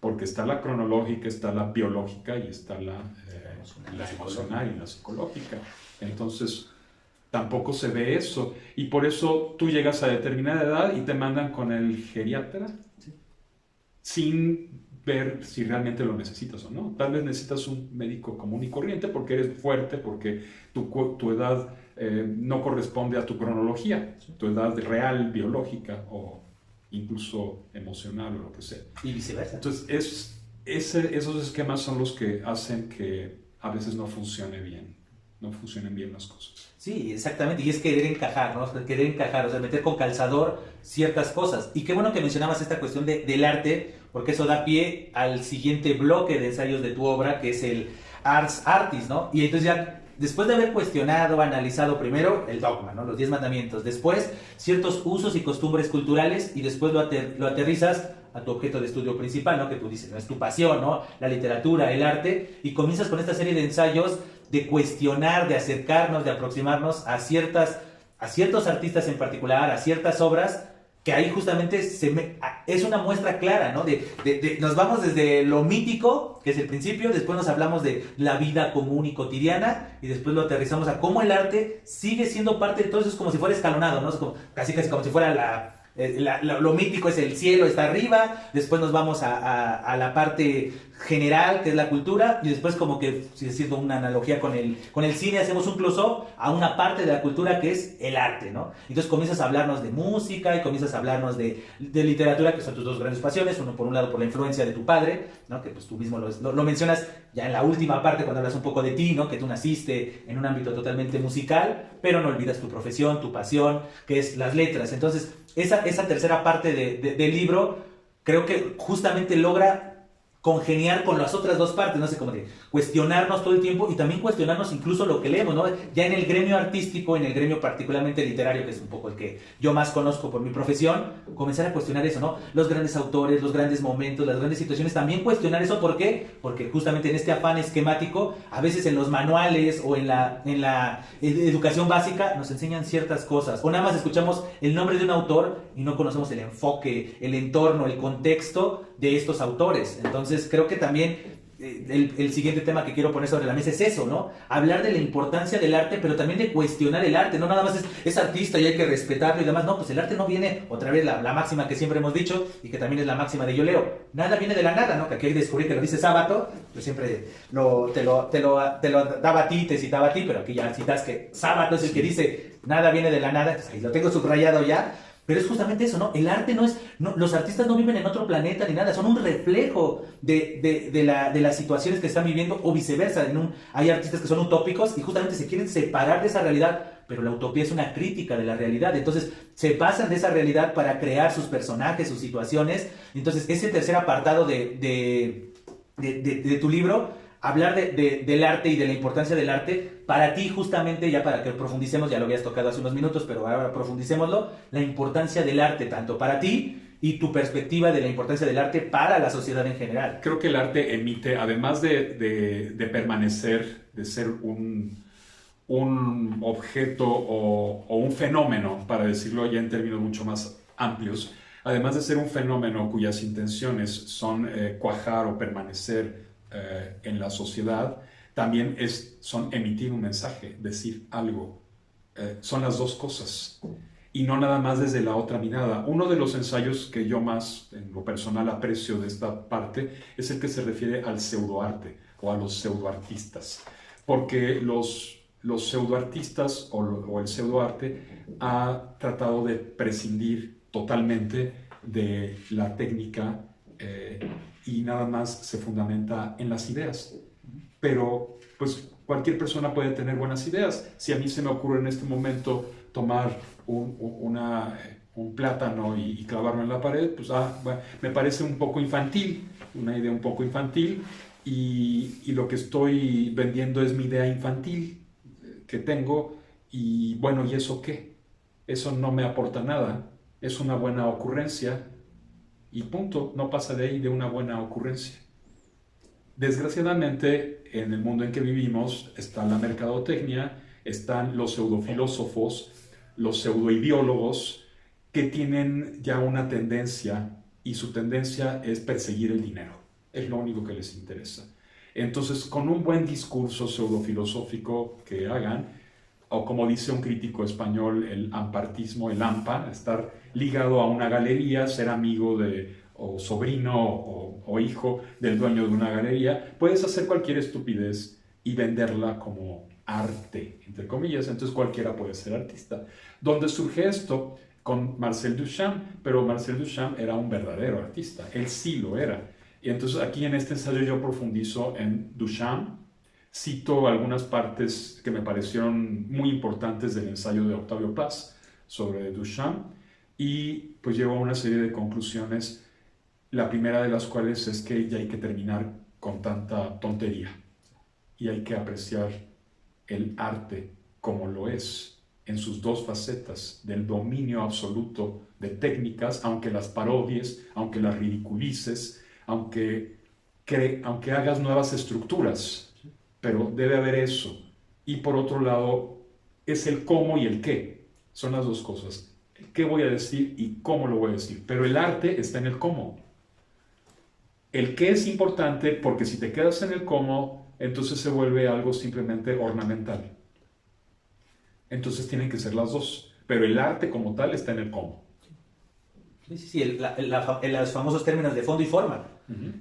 porque está la cronológica, está la biológica y está la emocional y la psicológica. Entonces, tampoco se ve eso. Y por eso tú llegas a determinada edad y te mandan con el geriatra, sí, sin ver si realmente lo necesitas o no. Tal vez necesitas un médico común y corriente porque eres fuerte, porque tu edad no corresponde a tu cronología, sí, tu edad real, biológica o incluso emocional o lo que sea. Y viceversa. Entonces, esos esquemas son los que hacen que a veces no funcionen bien las cosas. Sí, exactamente, y es querer encajar, ¿no? Querer encajar, o sea, meter con calzador ciertas cosas. Y qué bueno que mencionabas esta cuestión del arte, porque eso da pie al siguiente bloque de ensayos de tu obra, que es el Ars Artis, ¿no? Y entonces ya, después de haber cuestionado, analizado primero el dogma, ¿no? Los 10 mandamientos, después ciertos usos y costumbres culturales, y después lo aterrizas a tu objeto de estudio principal, ¿no? Que tú dices, ¿no? Es tu pasión, ¿no? La literatura, el arte, y comienzas con esta serie de ensayos de cuestionar, de acercarnos, de aproximarnos a ciertos artistas en particular, a ciertas obras, que ahí justamente es una muestra clara, ¿no? Nos vamos desde lo mítico, que es el principio, después nos hablamos de la vida común y cotidiana, y después lo aterrizamos a cómo el arte sigue siendo parte de todo eso, es como si fuera escalonado, ¿no? Es como, casi como si fuera lo mítico es el cielo, está arriba, después nos vamos a la parte general, que es la cultura, y después como que, si haciendo una analogía con el cine, hacemos un close-up a una parte de la cultura que es el arte, ¿no? Entonces comienzas a hablarnos de música y comienzas a hablarnos de literatura, que son tus dos grandes pasiones, uno por un lado por la influencia de tu padre, ¿no? Que pues tú mismo lo mencionas ya en la última parte cuando hablas un poco de ti, ¿no? Que tú naciste en un ámbito totalmente musical, pero no olvidas tu profesión, tu pasión, que es las letras. Entonces, esa tercera parte del libro creo que justamente logra congeniar con las otras dos partes, no sé, como de cuestionarnos todo el tiempo y también cuestionarnos incluso lo que leemos, ¿no? Ya en el gremio artístico, en el gremio particularmente literario, que es un poco el que yo más conozco por mi profesión, comenzar a cuestionar eso, ¿no? Los grandes autores, los grandes momentos, las grandes situaciones, también cuestionar eso, ¿por qué? Porque justamente en este afán esquemático, a veces en los manuales o en la educación básica nos enseñan ciertas cosas, o nada más escuchamos el nombre de un autor y no conocemos el enfoque, el entorno, el contexto de estos autores. Entonces creo que también el siguiente tema que quiero poner sobre la mesa es eso, ¿no? Hablar de la importancia del arte, pero también de cuestionar el arte, no nada más es artista y hay que respetarlo y demás, no, pues el arte no viene, otra vez la máxima que siempre hemos dicho y que también es la máxima de Yo Leo, nada viene de la nada, ¿no? Que aquí hay que descubrir que lo dice Sábato, yo siempre te lo daba a ti, te citaba a ti, pero aquí ya citas que Sábato es el que dice nada viene de la nada, entonces ahí lo tengo subrayado ya. Pero es justamente eso, ¿no? El arte no es... No, los artistas no viven en otro planeta ni nada, son un reflejo de las situaciones que están viviendo o viceversa. Hay artistas que son utópicos y justamente se quieren separar de esa realidad, pero la utopía es una crítica de la realidad. Entonces se pasan de esa realidad para crear sus personajes, sus situaciones. Entonces ese tercer apartado de tu libro, hablar del arte y de la importancia del arte, para ti justamente, ya para que profundicemos, ya lo habías tocado hace unos minutos, pero ahora profundicémoslo, la importancia del arte, tanto para ti y tu perspectiva de la importancia del arte para la sociedad en general. Creo que el arte emite, además de permanecer, de ser un objeto o un fenómeno, para decirlo ya en términos mucho más amplios, además de ser un fenómeno cuyas intenciones son cuajar o permanecer en la sociedad, también son emitir un mensaje, decir algo. Son las dos cosas. Y no nada más desde la otra mirada. Uno de los ensayos que yo más, en lo personal, aprecio de esta parte es el que se refiere al pseudoarte o a los pseudoartistas. Porque los pseudoartistas o el pseudoarte ha tratado de prescindir totalmente de la técnica y nada más se fundamenta en las ideas. Pero pues cualquier persona puede tener buenas ideas. Si a mí se me ocurre en este momento tomar un plátano y clavarlo en la pared, pues bueno, me parece un poco infantil, una idea un poco infantil, y lo que estoy vendiendo es mi idea infantil que tengo, y bueno, ¿y eso qué? Eso no me aporta nada, es una buena ocurrencia, y punto, no pasa de ahí de una buena ocurrencia. Desgraciadamente, en el mundo en que vivimos está la mercadotecnia, están los pseudofilósofos, los pseudoideólogos que tienen ya una tendencia y su tendencia es perseguir el dinero. Es lo único que les interesa. Entonces, con un buen discurso pseudofilosófico que hagan, o como dice un crítico español, el ampartismo, el AMPA, estar ligado a una galería, ser amigo o sobrino o hijo del dueño de una galería, puedes hacer cualquier estupidez y venderla como arte, entre comillas, entonces cualquiera puede ser artista. ¿Dónde surge esto? Con Marcel Duchamp, pero Marcel Duchamp era un verdadero artista, él sí lo era. Y entonces aquí en este ensayo yo profundizo en Duchamp, cito algunas partes que me parecieron muy importantes del ensayo de Octavio Paz sobre Duchamp y pues llego a una serie de conclusiones, la primera de las cuales es que ya hay que terminar con tanta tontería y hay que apreciar el arte como lo es, en sus dos facetas, del dominio absoluto de técnicas, aunque las parodies, aunque las ridiculices, aunque hagas nuevas estructuras, pero debe haber eso. Y por otro lado, es el cómo y el qué, son las dos cosas. El qué voy a decir y cómo lo voy a decir, pero el arte está en el cómo. El qué es importante porque si te quedas en el cómo, entonces se vuelve algo simplemente ornamental. Entonces tienen que ser las dos, pero el arte como tal está en el cómo. Sí, sí, sí, los famosos términos de fondo y forma.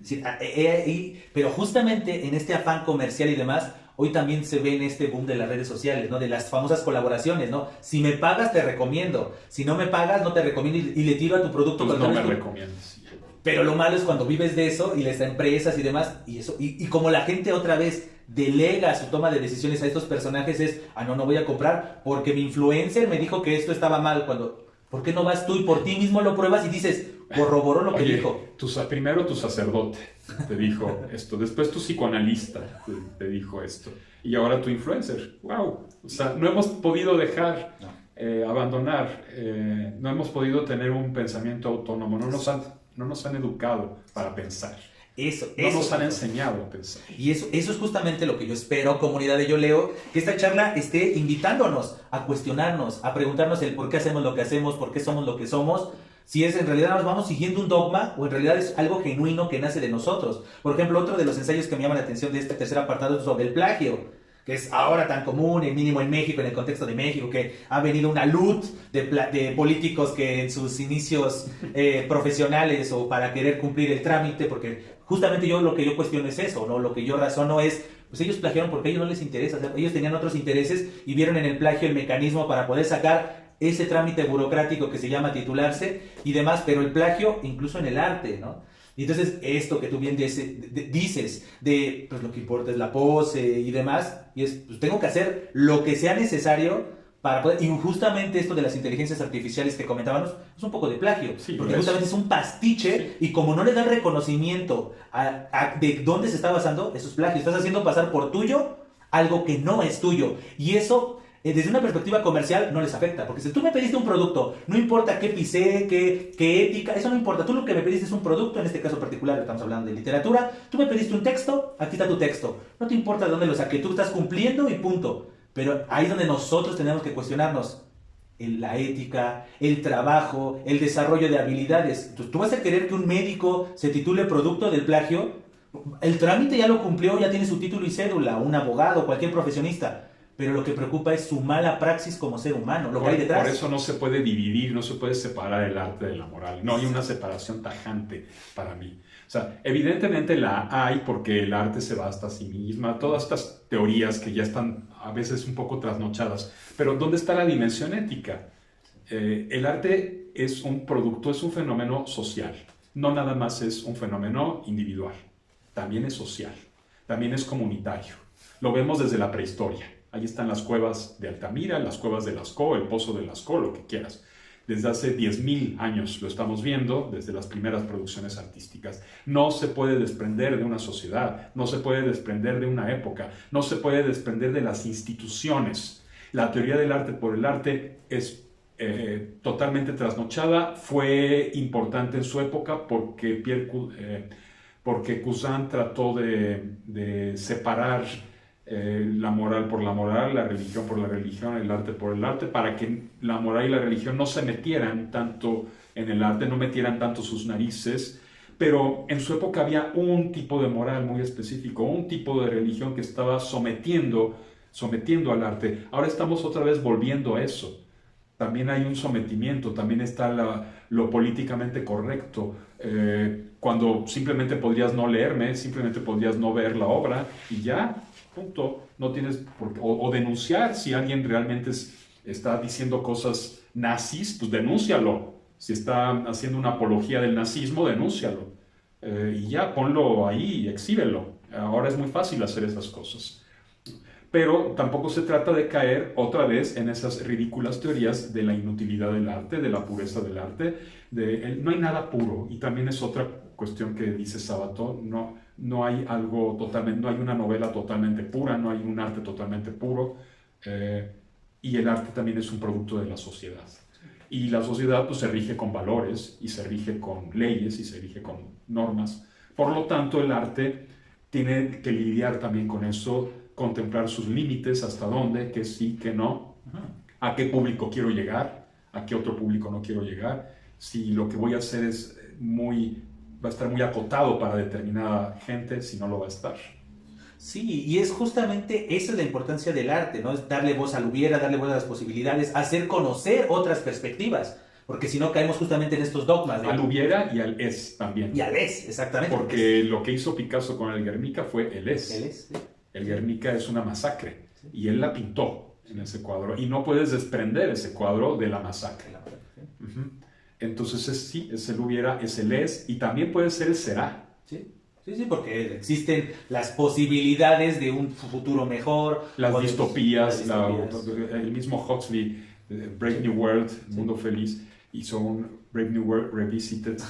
Es decir, pero justamente en este afán comercial y demás, hoy también se ve en este boom de las redes sociales, ¿no? De las famosas colaboraciones, ¿no? Si me pagas, te recomiendo. Si no me pagas, no te recomiendo y le tiro a tu producto. Pues no me recomiendas. Pero lo malo es cuando vives de eso y las empresas y demás, y como la gente otra vez delega su toma de decisiones a estos personajes es, no voy a comprar porque mi influencer me dijo que esto estaba mal, ¿por qué no vas tú y por ti mismo lo pruebas y dices, corroboró lo que dijo? Primero tu sacerdote te dijo esto, después tu psicoanalista te dijo esto, y ahora tu influencer. ¡Wow! O sea, no hemos podido dejar, abandonar, no hemos podido tener un pensamiento autónomo, no nos han educado para pensar. No nos han enseñado a pensar. Y eso es justamente lo que yo espero, comunidad de Yo Leo, que esta charla esté invitándonos a cuestionarnos, a preguntarnos el por qué hacemos lo que hacemos, por qué somos lo que somos, si es en realidad nos vamos siguiendo un dogma o en realidad es algo genuino que nace de nosotros. Por ejemplo, otro de los ensayos que me llama la atención de este tercer apartado es sobre el plagio, que es ahora tan común, el mínimo en México, en el contexto de México, que ha venido una luz de políticos que en sus inicios profesionales o para querer cumplir el trámite, porque justamente lo que yo cuestiono es eso, ¿no? Lo que yo razono es, pues ellos plagiaron porque a ellos no les interesa, o sea, ellos tenían otros intereses y vieron en el plagio el mecanismo para poder sacar ese trámite burocrático que se llama titularse y demás, pero el plagio incluso en el arte, ¿no? Y entonces esto que tú bien dices, pues lo que importa es la pose y demás, y es, pues tengo que hacer lo que sea necesario para poder, y justamente esto de las inteligencias artificiales que comentábamos, es un poco de plagio, sí, porque justamente es un pastiche, sí. Y como no le da reconocimiento de dónde se está basando, eso es plagio, estás haciendo pasar por tuyo algo que no es tuyo, y eso desde una perspectiva comercial no les afecta, porque si tú me pediste un producto, no importa qué pisé, qué ética, eso no importa, tú lo que me pediste es un producto, en este caso particular estamos hablando de literatura, tú me pediste un texto, aquí está tu texto, no te importa de dónde lo saqué, tú estás cumpliendo y punto, pero ahí es donde nosotros tenemos que cuestionarnos la ética, el trabajo, el desarrollo de habilidades. Entonces, ¿tú vas a querer que un médico se titule producto del plagio? El trámite ya lo cumplió, ya tiene su título y cédula, un abogado, cualquier profesionista. Pero lo que preocupa es su mala praxis como ser humano, lo que hay detrás. Por eso no se puede dividir, no se puede separar el arte de la moral. No hay una separación tajante para mí. O sea, evidentemente la hay porque el arte se basta a sí misma, todas estas teorías que ya están a veces un poco trasnochadas. Pero ¿dónde está la dimensión ética? El arte es un producto, es un fenómeno social. No nada más es un fenómeno individual. También es social, también es comunitario. Lo vemos desde la prehistoria. Ahí están las cuevas de Altamira, las cuevas de Lascaux, el pozo de Lascaux, lo que quieras. Desde hace 10.000 años lo estamos viendo, desde las primeras producciones artísticas. No se puede desprender de una sociedad, no se puede desprender de una época, no se puede desprender de las instituciones. La teoría del arte por el arte es totalmente trasnochada, fue importante en su época porque Cousin trató de separar la moral por la moral, la religión por la religión, el arte por el arte, para que la moral y la religión no se metieran tanto en el arte, no metieran tanto sus narices, pero en su época había un tipo de moral muy específico, un tipo de religión que estaba sometiendo al arte. Ahora estamos otra vez volviendo a eso. También hay un sometimiento, también está lo políticamente correcto, cuando simplemente podrías no leerme, simplemente podrías no ver la obra y ya, punto. No tienes por qué, o denunciar si alguien realmente está diciendo cosas nazis, pues denúncialo. Si está haciendo una apología del nazismo, denúncialo. Y ya, ponlo ahí y exhíbelo. Ahora es muy fácil hacer esas cosas. Pero tampoco se trata de caer otra vez en esas ridículas teorías de la inutilidad del arte, de la pureza del arte. No hay nada puro. Y también es otra cuestión que dice Sabato. No hay algo totalmente, no hay una novela totalmente pura, no hay un arte totalmente puro. Y el arte también es un producto de la sociedad. Y la sociedad pues, se rige con valores, y se rige con leyes, y se rige con normas. Por lo tanto, el arte tiene que lidiar también con eso, contemplar sus límites, hasta dónde, que sí, que no, a qué público quiero llegar, a qué otro público no quiero llegar, si lo que voy a hacer va a estar muy acotado para determinada gente, si no lo va a estar. Sí, y es justamente esa es la importancia del arte, ¿no? Es darle voz al hubiera, darle voz a las posibilidades, hacer conocer otras perspectivas. porque si no caemos justamente en estos dogmas. Al hubiera y al es también. Y al es, exactamente. Porque lo que hizo Picasso con el Guernica fue el es. El es, sí. El Guernica es una masacre, sí. Y él la pintó en ese cuadro, y no puedes desprender ese cuadro de la masacre. Entonces sí, es el hubiera, es el es, y también puede ser el será. Sí. Sí, porque existen las posibilidades de un futuro mejor. Las distopías. El mismo Huxley, Brave New World, Mundo Feliz, hizo un Brave New World Revisited,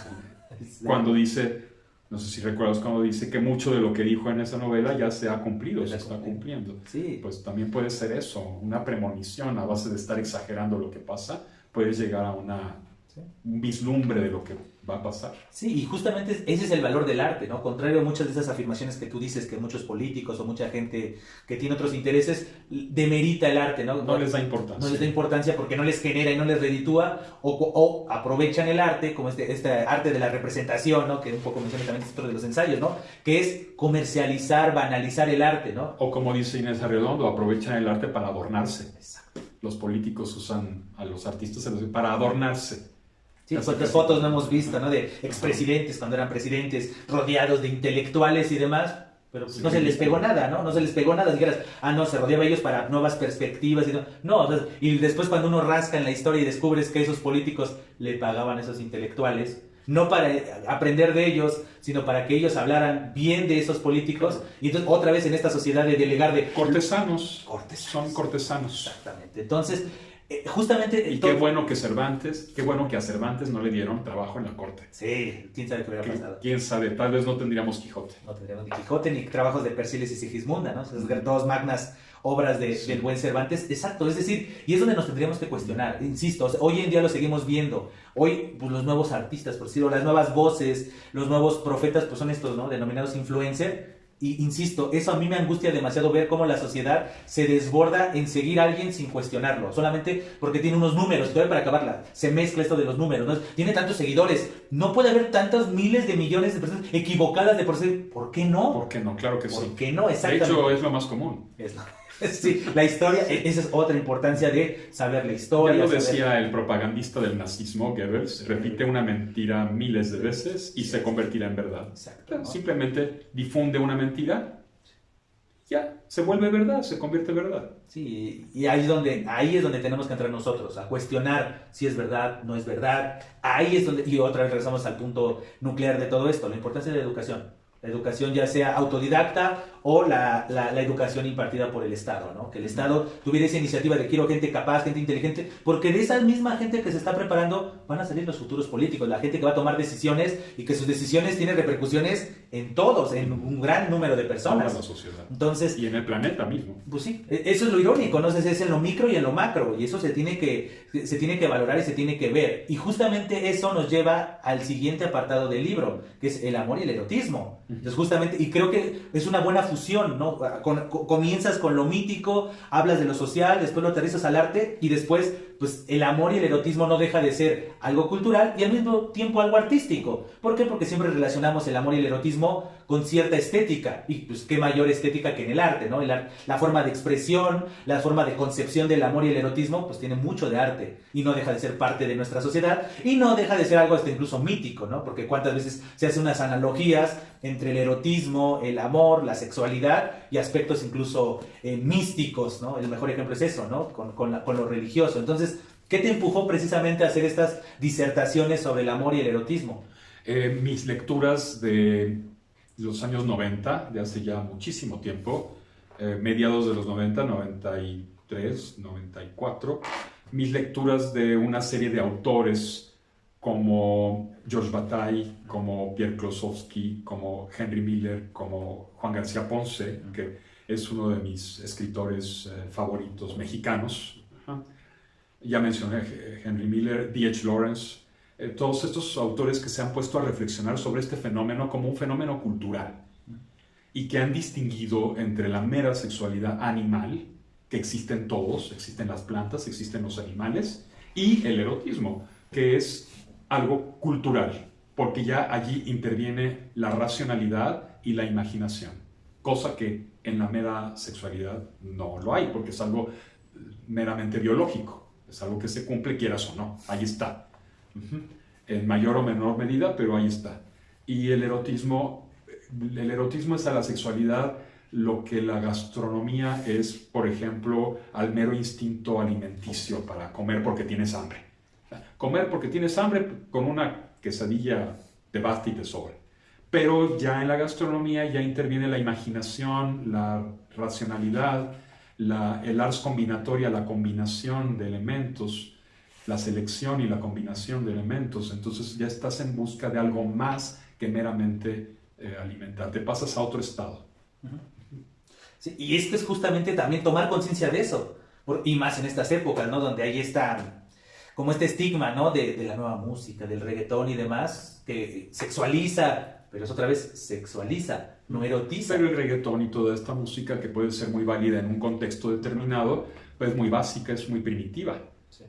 cuando dice, no sé si recuerdas, cuando dice que mucho de lo que dijo en esa novela ya se ha cumplido, se está cumpliendo. Sí. Pues también puede ser eso, una premonición a base de estar exagerando lo que pasa, puedes llegar a un vislumbre de lo que va a pasar. Sí, y justamente ese es el valor del arte, ¿no? Contrario a muchas de esas afirmaciones que tú dices, que muchos políticos o mucha gente que tiene otros intereses demerita el arte, ¿no? No les da importancia. No les da importancia porque no les genera y no les reditúa, o aprovechan el arte, como este arte de la representación, ¿no? Que un poco menciona también otro de los ensayos, ¿no? Que es comercializar, banalizar el arte, ¿no? O como dice Inés Arredondo, aprovechan el arte para adornarse. Exacto. Los políticos usan a los artistas para adornarse. Sí, cuántas fotos no hemos visto, ¿no? De expresidentes cuando eran presidentes, rodeados de intelectuales y demás, pero pues no se les pegó nada, ¿no? No se les pegó nada, dijeras, no, se rodeaba ellos para nuevas perspectivas y no. No, o sea, y después cuando uno rasca en la historia y descubres que esos políticos le pagaban a esos intelectuales, no para aprender de ellos, sino para que ellos hablaran bien de esos políticos, y entonces otra vez en esta sociedad de delegar de... Cortesanos. Son cortesanos. Exactamente, entonces... justamente y qué bueno que a Cervantes no le dieron trabajo en la corte. Sí, quién sabe qué hubiera pasado. Quién sabe, tal vez no tendríamos Quijote. No tendríamos ni Quijote ni trabajos de Persiles y Sigismunda, ¿no? Esas dos magnas obras del buen Cervantes. Exacto, es decir, y es donde nos tendríamos que cuestionar. Insisto, o sea, hoy en día lo seguimos viendo. Hoy, pues, los nuevos artistas, por decirlo, las nuevas voces, los nuevos profetas, pues son estos, ¿no? Denominados influencer. Y insisto, eso a mí me angustia demasiado, ver cómo la sociedad se desborda en seguir a alguien sin cuestionarlo, solamente porque tiene unos números. Todavía para acabarla, se mezcla esto de los números, ¿no? Tiene tantos seguidores, no puede haber tantos miles de millones de personas equivocadas de por sí. ¿Por qué no? ¿Por qué no? Claro que sí. ¿Por qué no? Exactamente. De hecho, es lo más común. Sí, la historia, esa es otra importancia de saber la historia. Ya lo decía el propagandista del nazismo, Goebbels, repite una mentira miles de veces y se convertirá en verdad. Exacto, ¿no? Simplemente difunde una mentira, ya, se vuelve verdad, se convierte en verdad. Sí, y ahí es donde tenemos que entrar nosotros, a cuestionar si es verdad, no es verdad. Ahí es donde, y otra vez regresamos al punto nuclear de todo esto, la importancia de la educación. La educación ya sea autodidacta o la educación impartida por el Estado, ¿no? Que el Estado tuviera esa iniciativa de quiero gente capaz, gente inteligente, porque de esa misma gente que se está preparando van a salir los futuros políticos, la gente que va a tomar decisiones y que sus decisiones tienen repercusiones en todos, en un gran número de personas. Toda la sociedad. Entonces, y en el planeta mismo. Pues sí, eso es lo irónico, ¿no? Es en lo micro y en lo macro, y eso se tiene que valorar y se tiene que ver. Y justamente eso nos lleva al siguiente apartado del libro, que es el amor y el erotismo. Entonces, justamente, y creo que es una buena fusión, ¿no? Comienzas con lo mítico, hablas de lo social, después lo aterrizas al arte, y después, pues, el amor y el erotismo no deja de ser algo cultural y al mismo tiempo algo artístico. ¿Por qué? Porque siempre relacionamos el amor y el erotismo con cierta estética, y pues qué mayor estética que en el arte, ¿no? La forma de expresión, la forma de concepción del amor y el erotismo, pues tiene mucho de arte, y no deja de ser parte de nuestra sociedad, y no deja de ser algo hasta incluso mítico, ¿no? Porque cuántas veces se hacen unas analogías entre el erotismo, el amor, la sexualidad, y aspectos incluso místicos, ¿no? El mejor ejemplo es eso, ¿no? Con lo religioso. Entonces, ¿qué te empujó precisamente a hacer estas disertaciones sobre el amor y el erotismo? Mis lecturas de los años 90, de hace ya muchísimo tiempo, mediados de los 90, 93, 94, mis lecturas de una serie de autores como Georges Bataille, como Pierre Klossowski, como Henry Miller, como Juan García Ponce, que es uno de mis escritores favoritos mexicanos. Ya mencioné Henry Miller, D.H. Lawrence, todos estos autores que se han puesto a reflexionar sobre este fenómeno como un fenómeno cultural y que han distinguido entre la mera sexualidad animal, que existe en todos, existen las plantas, existen los animales, y el erotismo, que es algo cultural, porque ya allí interviene la racionalidad y la imaginación, cosa que en la mera sexualidad no lo hay, porque es algo meramente biológico, es algo que se cumple quieras o no, ahí está. Ujú. En mayor o menor medida, pero ahí está. Y el erotismo es a la sexualidad lo que la gastronomía es, por ejemplo, al mero instinto alimenticio para comer porque tienes hambre. Comer porque tienes hambre con una quesadilla te basta y te sobra. Pero ya en la gastronomía ya interviene la imaginación, la racionalidad, el ars combinatoria, la combinación de elementos, la selección y la combinación de elementos. Entonces ya estás en busca de algo más que meramente alimentar. Te pasas a otro estado. Sí, y esto es justamente también tomar conciencia de eso. Y más en estas épocas, ¿no? Donde hay como este estigma, ¿no? De la nueva música, del reggaetón y demás, que sexualiza, pero es otra vez sexualiza, no erotiza. Pero el reggaetón y toda esta música que puede ser muy válida en un contexto determinado, pues es muy básica, es muy primitiva. Sí.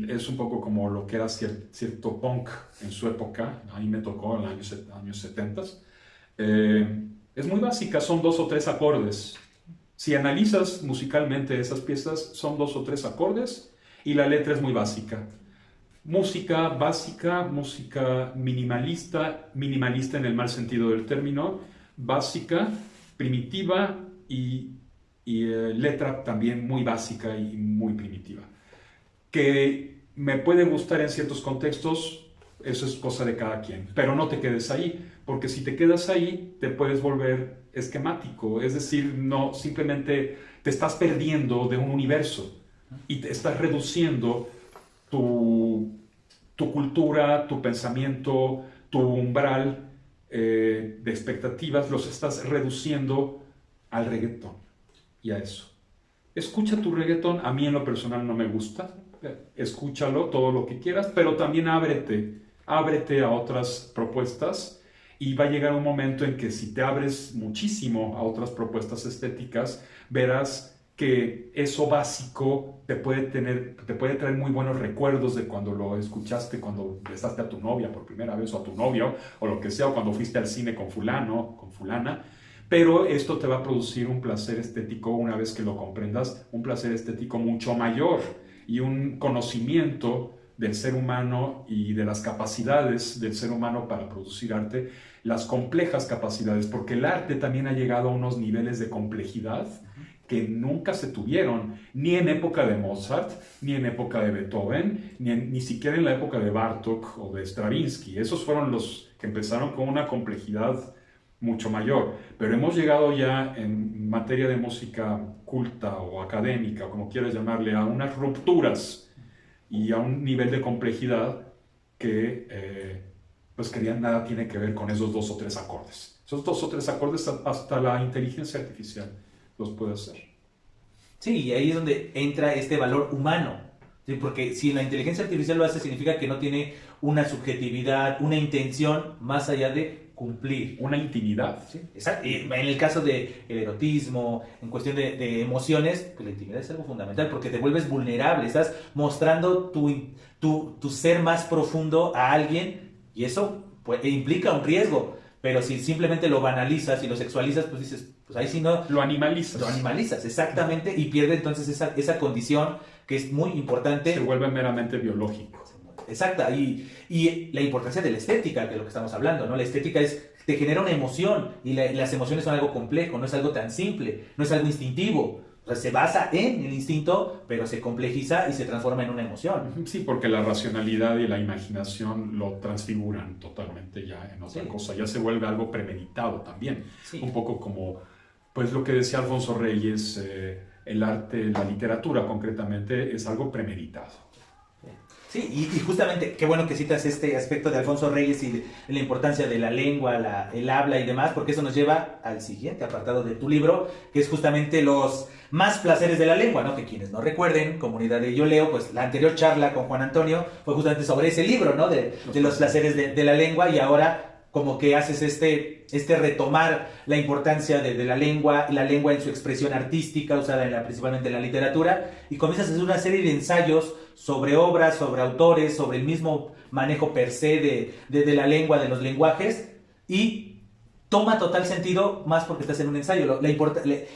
Es un poco como lo que era cierto punk en su época, a mí me tocó en los años 70. Es muy básica, son 2 o 3 acordes. Si analizas musicalmente esas piezas, son 2 o 3 acordes y la letra es muy básica. Música básica, música minimalista, minimalista en el mal sentido del término, básica, primitiva y letra también muy básica y muy primitiva. Que me puede gustar en ciertos contextos, eso es cosa de cada quien, pero no te quedes ahí, porque si te quedas ahí te puedes volver esquemático, es decir, no simplemente te estás perdiendo de un universo y te estás reduciendo tu cultura, tu pensamiento, tu umbral de expectativas, los estás reduciendo al reggaetón y a eso. Escucha tu reggaetón, a mí en lo personal no me gusta, escúchalo todo lo que quieras, pero también ábrete a otras propuestas y va a llegar un momento en que si te abres muchísimo a otras propuestas estéticas, verás que eso básico te puede traer muy buenos recuerdos de cuando lo escuchaste, cuando besaste a tu novia por primera vez o a tu novio o lo que sea, o cuando fuiste al cine con fulano, con fulana. Pero esto te va a producir un placer estético una vez que lo comprendas, un placer estético mucho mayor y un conocimiento del ser humano y de las capacidades del ser humano para producir arte, las complejas capacidades, porque el arte también ha llegado a unos niveles de complejidad que nunca se tuvieron, ni en época de Mozart, ni en época de Beethoven, ni siquiera en la época de Bartók o de Stravinsky. Esos fueron los que empezaron con una complejidad mucho mayor, pero hemos llegado ya en materia de música culta o académica, como quieras llamarle, a unas rupturas y a un nivel de complejidad que pues que nada tiene que ver con esos 2 o 3 acordes. Esos 2 o 3 acordes hasta la inteligencia artificial los puede hacer. Sí, y ahí es donde entra este valor humano, ¿sí? Porque si la inteligencia artificial lo hace, significa que no tiene una subjetividad, una intención más allá de cumplir. Una intimidad. Sí, exacto. Y en el caso del erotismo, en cuestión de emociones, pues la intimidad es algo fundamental porque te vuelves vulnerable, estás mostrando tu ser más profundo a alguien y eso pues, implica un riesgo. Pero si simplemente lo banalizas y lo sexualizas, pues dices, pues ahí sí no... Lo animalizas. Lo animalizas, exactamente, y pierde entonces esa condición que es muy importante. Se vuelve meramente biológico. Exacto, y la importancia de la estética, de lo que estamos hablando, ¿no? La estética te genera una emoción, y las emociones son algo complejo, no es algo tan simple, no es algo instintivo. O sea, se basa en el instinto, pero se complejiza y se transforma en una emoción. Sí, porque la racionalidad y la imaginación lo transfiguran totalmente ya en otra cosa. Ya se vuelve algo premeditado también. Sí. Un poco como pues lo que decía Alfonso Reyes, el arte, la literatura concretamente, es algo premeditado. Sí, y justamente, qué bueno que citas este aspecto de Alfonso Reyes y de la importancia de la lengua, el habla y demás, porque eso nos lleva al siguiente apartado de tu libro, que es justamente los más placeres de la lengua, ¿no? Que quienes no recuerden, comunidad de Yo Leo, pues la anterior charla con Juan Antonio fue justamente sobre ese libro, ¿no? De los placeres de la lengua, y ahora como que haces este retomar la importancia de la lengua en su expresión artística, usada principalmente en la literatura, y comienzas a hacer una serie de ensayos sobre obras, sobre autores, sobre el mismo manejo per se de la lengua, de los lenguajes, y toma total sentido más porque estás en un ensayo.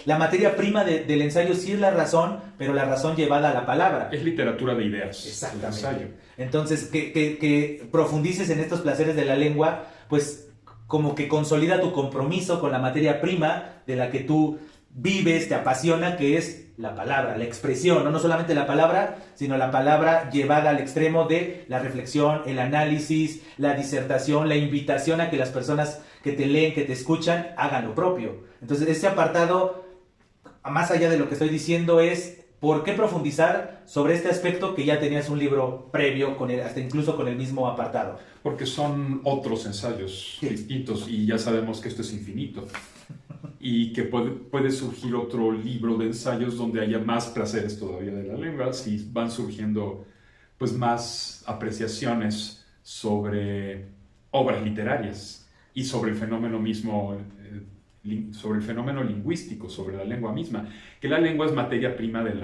La materia prima del ensayo sí es la razón, pero la razón llevada a la palabra. Es literatura de ideas. Exactamente. El ensayo. Entonces, que profundices en estos placeres de la lengua, pues como que consolida tu compromiso con la materia prima de la que tú vives, te apasiona, que es la palabra, la expresión, ¿no? No solamente la palabra, sino la palabra llevada al extremo de la reflexión, el análisis, la disertación, la invitación a que las personas que te leen, que te escuchan, hagan lo propio. Entonces, este apartado, más allá de lo que estoy diciendo, es por qué profundizar sobre este aspecto que ya tenías un libro previo, hasta incluso con el mismo apartado. Porque son otros ensayos distintos y ya sabemos que esto es infinito. Y que puede surgir otro libro de ensayos donde haya más placeres todavía de la lengua, si van surgiendo pues más apreciaciones sobre obras literarias y sobre el fenómeno mismo, sobre el fenómeno lingüístico, sobre la lengua misma, que la lengua es materia prima de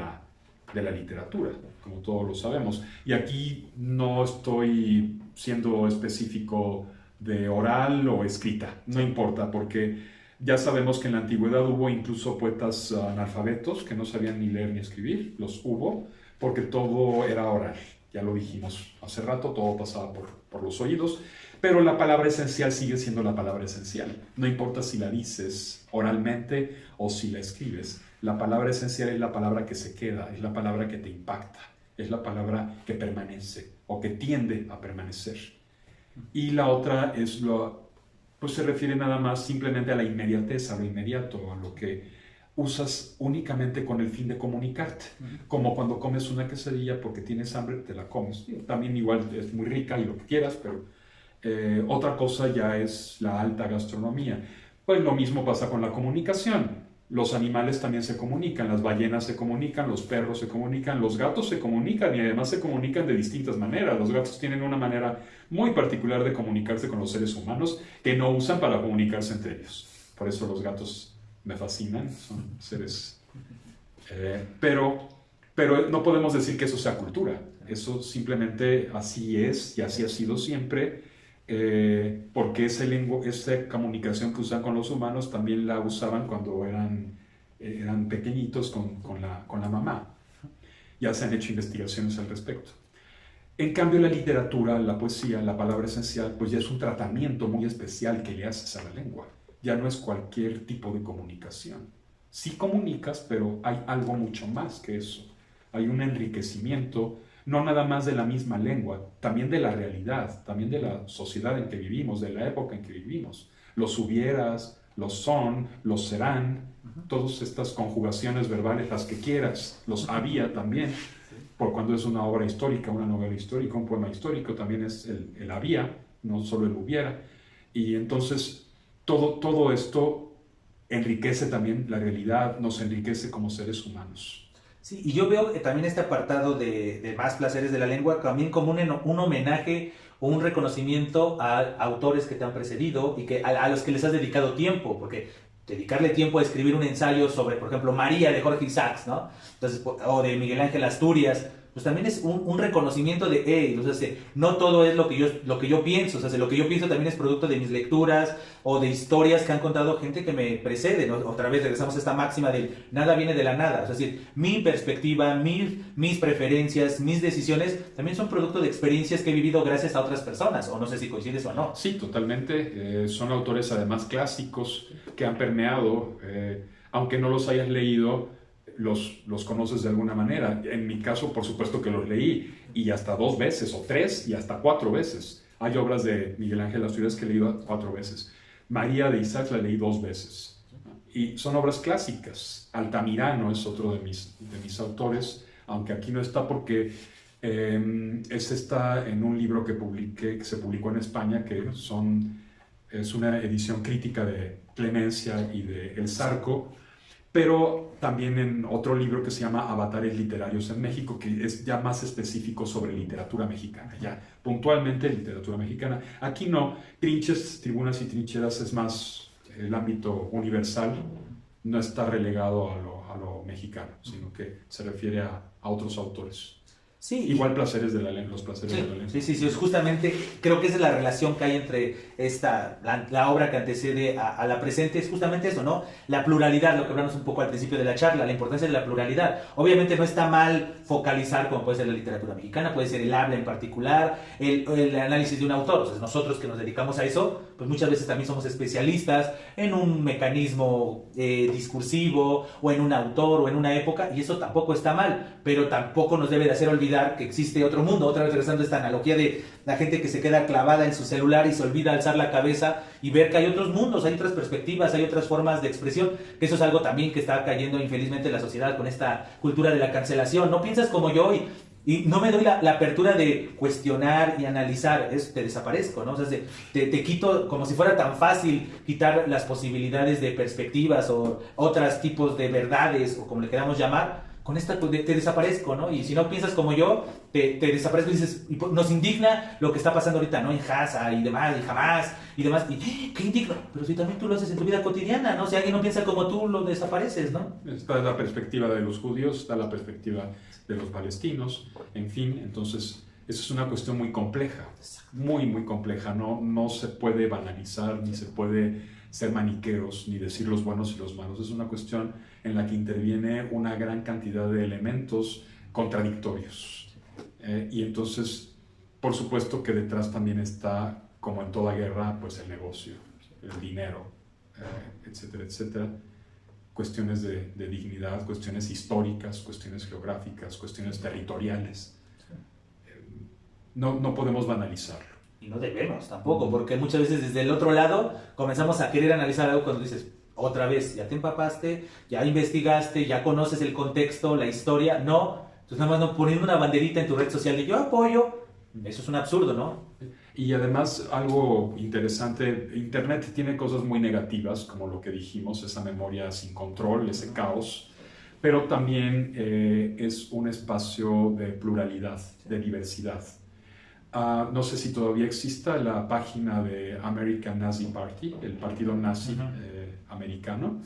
la literatura, como todos lo sabemos. Y aquí no estoy siendo específico de oral o escrita, no importa, porque ya sabemos que en la antigüedad hubo incluso poetas analfabetos que no sabían ni leer ni escribir, los hubo, porque todo era oral. Ya lo dijimos hace rato, todo pasaba por los oídos, pero la palabra esencial sigue siendo la palabra esencial. No importa si la dices oralmente o si la escribes. La palabra esencial es la palabra que se queda, es la palabra que te impacta, es la palabra que permanece o que tiende a permanecer. Y la otra es pues se refiere nada más simplemente a la inmediatez, a lo inmediato, a lo que usas únicamente con el fin de comunicarte. Como cuando comes una quesadilla porque tienes hambre, te la comes. También igual es muy rica y lo que quieras, pero otra cosa ya es la alta gastronomía. Pues lo mismo pasa con la comunicación. Los animales también se comunican, las ballenas se comunican, los perros se comunican, los gatos se comunican y además se comunican de distintas maneras. Los gatos tienen una manera muy particular de comunicarse con los seres humanos que no usan para comunicarse entre ellos. Por eso los gatos me fascinan, son seres... pero no podemos decir que eso sea cultura. Eso simplemente así es y así ha sido siempre. Porque esa comunicación que usan con los humanos también la usaban cuando eran pequeñitos con la mamá. Ya se han hecho investigaciones al respecto. En cambio, la literatura, la poesía, la palabra esencial, pues ya es un tratamiento muy especial que le haces a la lengua. Ya no es cualquier tipo de comunicación. Sí comunicas, pero hay algo mucho más que eso. Hay un enriquecimiento, no nada más de la misma lengua, también de la realidad, también de la sociedad en que vivimos, de la época en que vivimos. Los hubieras, los son, los serán, todas estas conjugaciones verbales, las que quieras, los había también, por cuando es una obra histórica, una novela histórica, un poema histórico, también es el había, no solo el hubiera. Y entonces todo esto enriquece también la realidad, nos enriquece como seres humanos. Sí, y yo veo también este apartado de más placeres de la lengua también como un homenaje o un reconocimiento a autores que te han precedido y a los que les has dedicado tiempo, porque dedicarle tiempo a escribir un ensayo sobre, por ejemplo, María de Jorge Isaacs, ¿no? Entonces, o de Miguel Ángel Asturias, pues también es un reconocimiento de, hey, o sea, no todo es lo que yo pienso, o sea, lo que yo pienso también es producto de mis lecturas o de historias que han contado gente que me precede, ¿no? Otra vez regresamos a esta máxima de nada viene de la nada, es decir, mi perspectiva, mis preferencias, mis decisiones también son producto de experiencias que he vivido gracias a otras personas, o no sé si coincides o no. Sí, totalmente, son autores además clásicos que han permeado, aunque no los hayas leído, los conoces de alguna manera. En mi caso, por supuesto que los leí, y hasta 2 veces, o 3, y hasta 4 veces. Hay obras de Miguel Ángel Asturias que he leído 4 veces. María de Isaacs la leí 2 veces. Y son obras clásicas. Altamirano es otro de mis autores, aunque aquí no está porque está en un libro que se publicó en España, que es una edición crítica de Clemencia y de El Zarco, pero también en otro libro que se llama Avatares Literarios en México, que es ya más específico sobre literatura mexicana, ya puntualmente literatura mexicana. Aquí no, Trinches, Tribunas y Trincheras es más el ámbito universal, no está relegado a lo mexicano, sino que se refiere a otros autores. Sí, Igual placeres de los placeres sí, de la lengua. sí, justamente creo que esa es la relación que hay entre la obra que antecede a la presente, es justamente eso, ¿no? La pluralidad, lo que hablamos un poco al principio de la charla, la importancia de la pluralidad. Obviamente no está mal focalizar, como puede ser la literatura mexicana, puede ser el habla en particular, el análisis de un autor. O sea, nosotros que nos dedicamos a eso, pues muchas veces también somos especialistas en un mecanismo discursivo, o en un autor, o en una época, y eso tampoco está mal, pero tampoco nos debe de hacer olvidar que existe otro mundo. Otra vez regresando a esta analogía de la gente que se queda clavada en su celular y se olvida alzar la cabeza y ver que hay otros mundos, hay otras perspectivas, hay otras formas de expresión, que eso es algo también que está cayendo infelizmente en la sociedad con esta cultura de la cancelación. No piensas como yo y no me doy la apertura de cuestionar y analizar, te desaparezco, ¿no? O sea, te quito, como si fuera tan fácil quitar las posibilidades de perspectivas o otros tipos de verdades, o como le queramos llamar. Con esta te desaparezco, ¿no? Y si no piensas como yo, te desaparezco y dices, nos indigna lo que está pasando ahorita, ¿no? En Gaza y demás, y Hamas y demás. Y qué indigno, pero si también tú lo haces en tu vida cotidiana, ¿no? Si alguien no piensa como tú, lo desapareces, ¿no? Está la perspectiva de los judíos, está la perspectiva de los palestinos, en fin, entonces eso es una cuestión muy compleja, muy compleja, no se puede banalizar, ni se puede ser maniqueos, ni decir los buenos y los malos, es una cuestión en la que interviene una gran cantidad de elementos contradictorios. Y entonces, por supuesto que detrás también está, como en toda guerra, pues el negocio, el dinero, etcétera, etcétera. Cuestiones de dignidad, cuestiones históricas, cuestiones geográficas, cuestiones territoriales. No podemos banalizarlo. Y no debemos tampoco, porque muchas veces desde el otro lado comenzamos a querer analizar algo cuando dices, otra vez, ya te empapaste, ya investigaste, ya conoces el contexto, la historia. No, entonces nada más no poniendo una banderita en tu red social de yo apoyo, eso es un absurdo, ¿no? Y además algo interesante, Internet tiene cosas muy negativas, como lo que dijimos, esa memoria sin control, ese caos, pero también es un espacio de pluralidad, de diversidad. No sé si todavía exista la página de American Nazi Party, el partido nazi americano,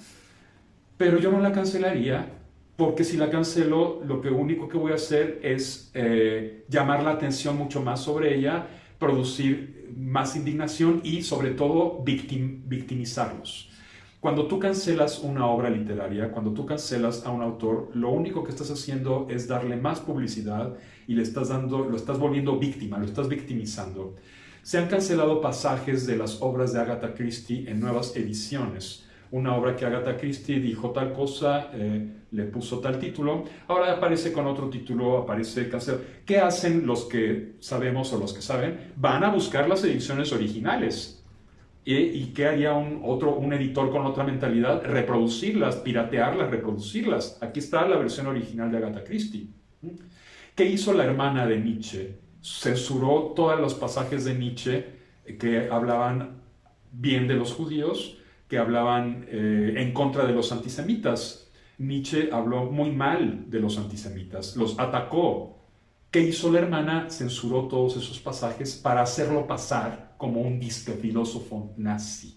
pero yo no la cancelaría, porque si la cancelo, lo único que voy a hacer es llamar la atención mucho más sobre ella, producir más indignación y sobre todo victimizarlos. Cuando tú cancelas una obra literaria, cuando tú cancelas a un autor, lo único que estás haciendo es darle más publicidad y lo estás volviendo víctima, lo estás victimizando. Se han cancelado pasajes de las obras de Agatha Christie en nuevas ediciones. Una obra que Agatha Christie dijo tal cosa, le puso tal título, ahora aparece con otro título, aparece cancelado. ¿Qué hacen los que sabemos o los que saben? Van a buscar las ediciones originales. ¿Y qué haría un editor con otra mentalidad? Reproducirlas, piratearlas, reproducirlas. Aquí está la versión original de Agatha Christie. ¿Qué hizo la hermana de Nietzsche? Censuró todos los pasajes de Nietzsche que hablaban bien de los judíos, que hablaban en contra de los antisemitas. Nietzsche habló muy mal de los antisemitas, los atacó. ¿Qué hizo la hermana? Censuró todos esos pasajes para hacerlo pasar como un disque filósofo nazi.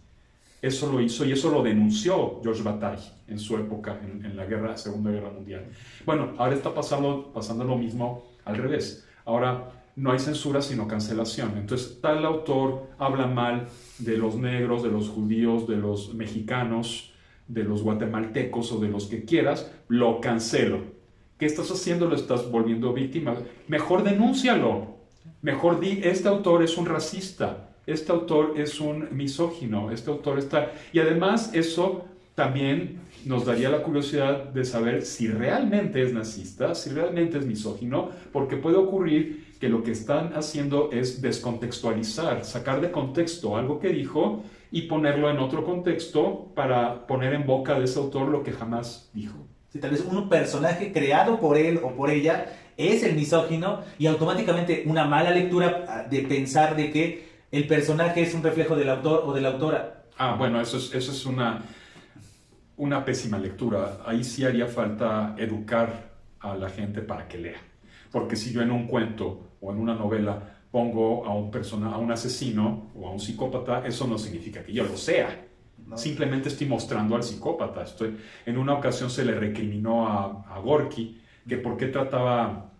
Eso lo hizo y eso lo denunció Georges Bataille en su época, en la Segunda Guerra Mundial. Bueno, ahora está pasando lo mismo al revés. Ahora no hay censura sino cancelación. Entonces tal autor habla mal de los negros, de los judíos, de los mexicanos, de los guatemaltecos o de los que quieras, lo cancelo. ¿Qué estás haciendo? Lo estás volviendo víctima. Mejor denúncialo. Mejor di, este autor es un racista, este autor es un misógino, este autor está... Y además eso también nos daría la curiosidad de saber si realmente es nazista, si realmente es misógino, porque puede ocurrir que lo que están haciendo es descontextualizar, sacar de contexto algo que dijo y ponerlo en otro contexto para poner en boca de ese autor lo que jamás dijo. Si tal vez un personaje creado por él o por ella es el misógino y automáticamente una mala lectura de pensar de que el personaje es un reflejo del autor o de la autora. Bueno, eso es una pésima lectura. Ahí sí haría falta educar a la gente para que lea. Porque si yo en un cuento o en una novela pongo a un asesino o a un psicópata, eso no significa que yo lo sea. No. Simplemente estoy mostrando al psicópata. En una ocasión se le recriminó a Gorky que por qué trataba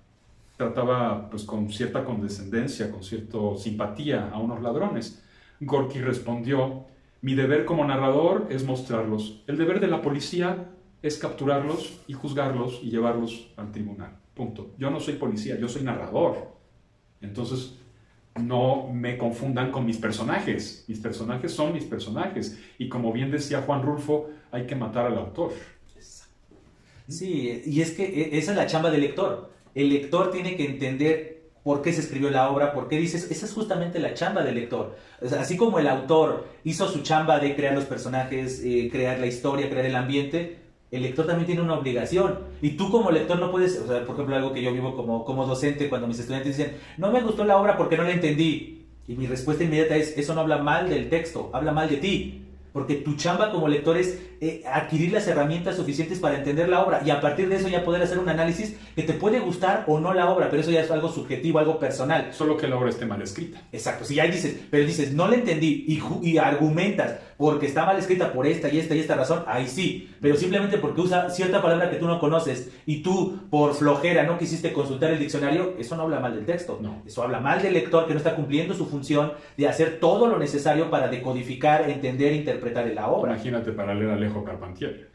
trataba pues con cierta condescendencia, con cierta simpatía a unos ladrones. Gorky respondió: mi deber como narrador es mostrarlos. El deber de la policía es capturarlos y juzgarlos y llevarlos al tribunal. Punto. Yo no soy policía, yo soy narrador. Entonces, no me confundan con mis personajes. Mis personajes son mis personajes. Y como bien decía Juan Rulfo, hay que matar al autor. Sí, y es que esa es la chamba del lector. El lector tiene que entender por qué se escribió la obra, por qué dices, esa es justamente la chamba del lector. O sea, así como el autor hizo su chamba de crear los personajes, crear la historia, crear el ambiente, el lector también tiene una obligación. Y tú como lector no puedes, o sea, por ejemplo, algo que yo vivo como docente, cuando mis estudiantes dicen, no me gustó la obra porque no la entendí. Y mi respuesta inmediata es, eso no habla mal del texto, habla mal de ti. Porque tu chamba como lector es adquirir las herramientas suficientes para entender la obra y a partir de eso ya poder hacer un análisis que te puede gustar o no la obra, pero eso ya es algo subjetivo, algo personal. Solo que la obra esté mal escrita. Exacto, si ya dices, pero dices, no la entendí y argumentas porque está mal escrita por esta y esta y esta razón, ahí sí, pero simplemente porque usa cierta palabra que tú no conoces y tú por flojera no quisiste consultar el diccionario, eso no habla mal del texto, no. Eso habla mal del lector que no está cumpliendo su función de hacer todo lo necesario para decodificar, entender e interpretar la obra. Imagínate para leer a Alejo Carpentier.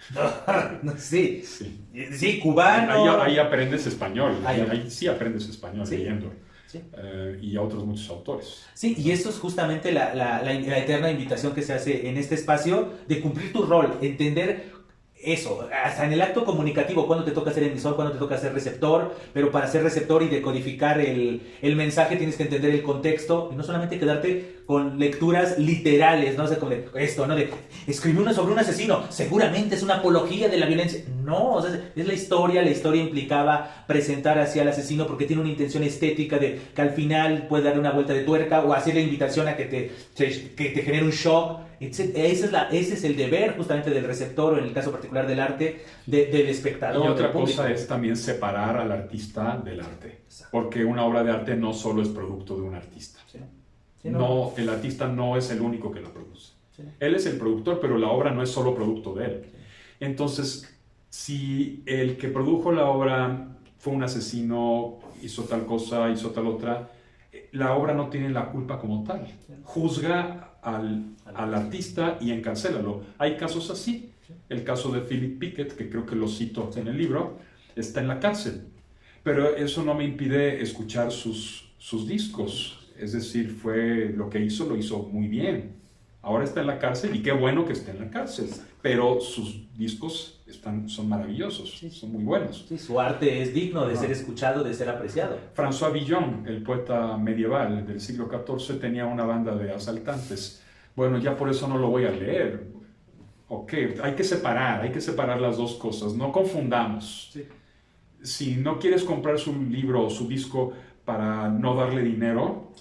Sí, sí, cubano. Ahí aprendes español, ahí sí aprendes español, ¿sí? Leyendo. Sí. Y a otros muchos autores. Sí, y eso es justamente la eterna invitación que se hace en este espacio de cumplir tu rol, entender eso, hasta en el acto comunicativo, cuando te toca ser emisor, cuando te toca ser receptor, pero para ser receptor y decodificar el mensaje tienes que entender el contexto y no solamente quedarte con lecturas literales, ¿no? O sea, como de esto, ¿no? De escribí uno sobre un asesino, seguramente es una apología de la violencia. No, o sea, es la historia implicaba presentar hacia el asesino porque tiene una intención estética de que al final puede darle una vuelta de tuerca o hacer la invitación a que te genere un shock. Ese es el deber justamente del receptor o en el caso particular del arte, del espectador. Y otra cosa es también separar al artista del arte. Exacto. Porque una obra de arte no solo es producto de un artista. Sí. Sí, no, el artista no es el único que la produce. Sí. Él es el productor, pero la obra no es solo producto de él. Sí. Entonces, si el que produjo la obra fue un asesino, hizo tal cosa, hizo tal otra, la obra no tiene la culpa como tal. Juzga al artista y encarcélalo. Hay casos así. El caso de Philip Pickett, que creo que lo cito en el libro, está en la cárcel. Pero eso no me impide escuchar sus discos. Es decir, lo que hizo, lo hizo muy bien. Ahora está en la cárcel y qué bueno que esté en la cárcel. Pero sus discos son maravillosos, sí. Son muy buenos. Sí, su arte es digno de ser escuchado, de ser apreciado. François Villon, el poeta medieval del siglo XIV, tenía una banda de asaltantes. Bueno, ya por eso no lo voy a leer. Ok, hay que separar las dos cosas, no confundamos. Sí. Si no quieres comprar su libro o su disco para no darle dinero,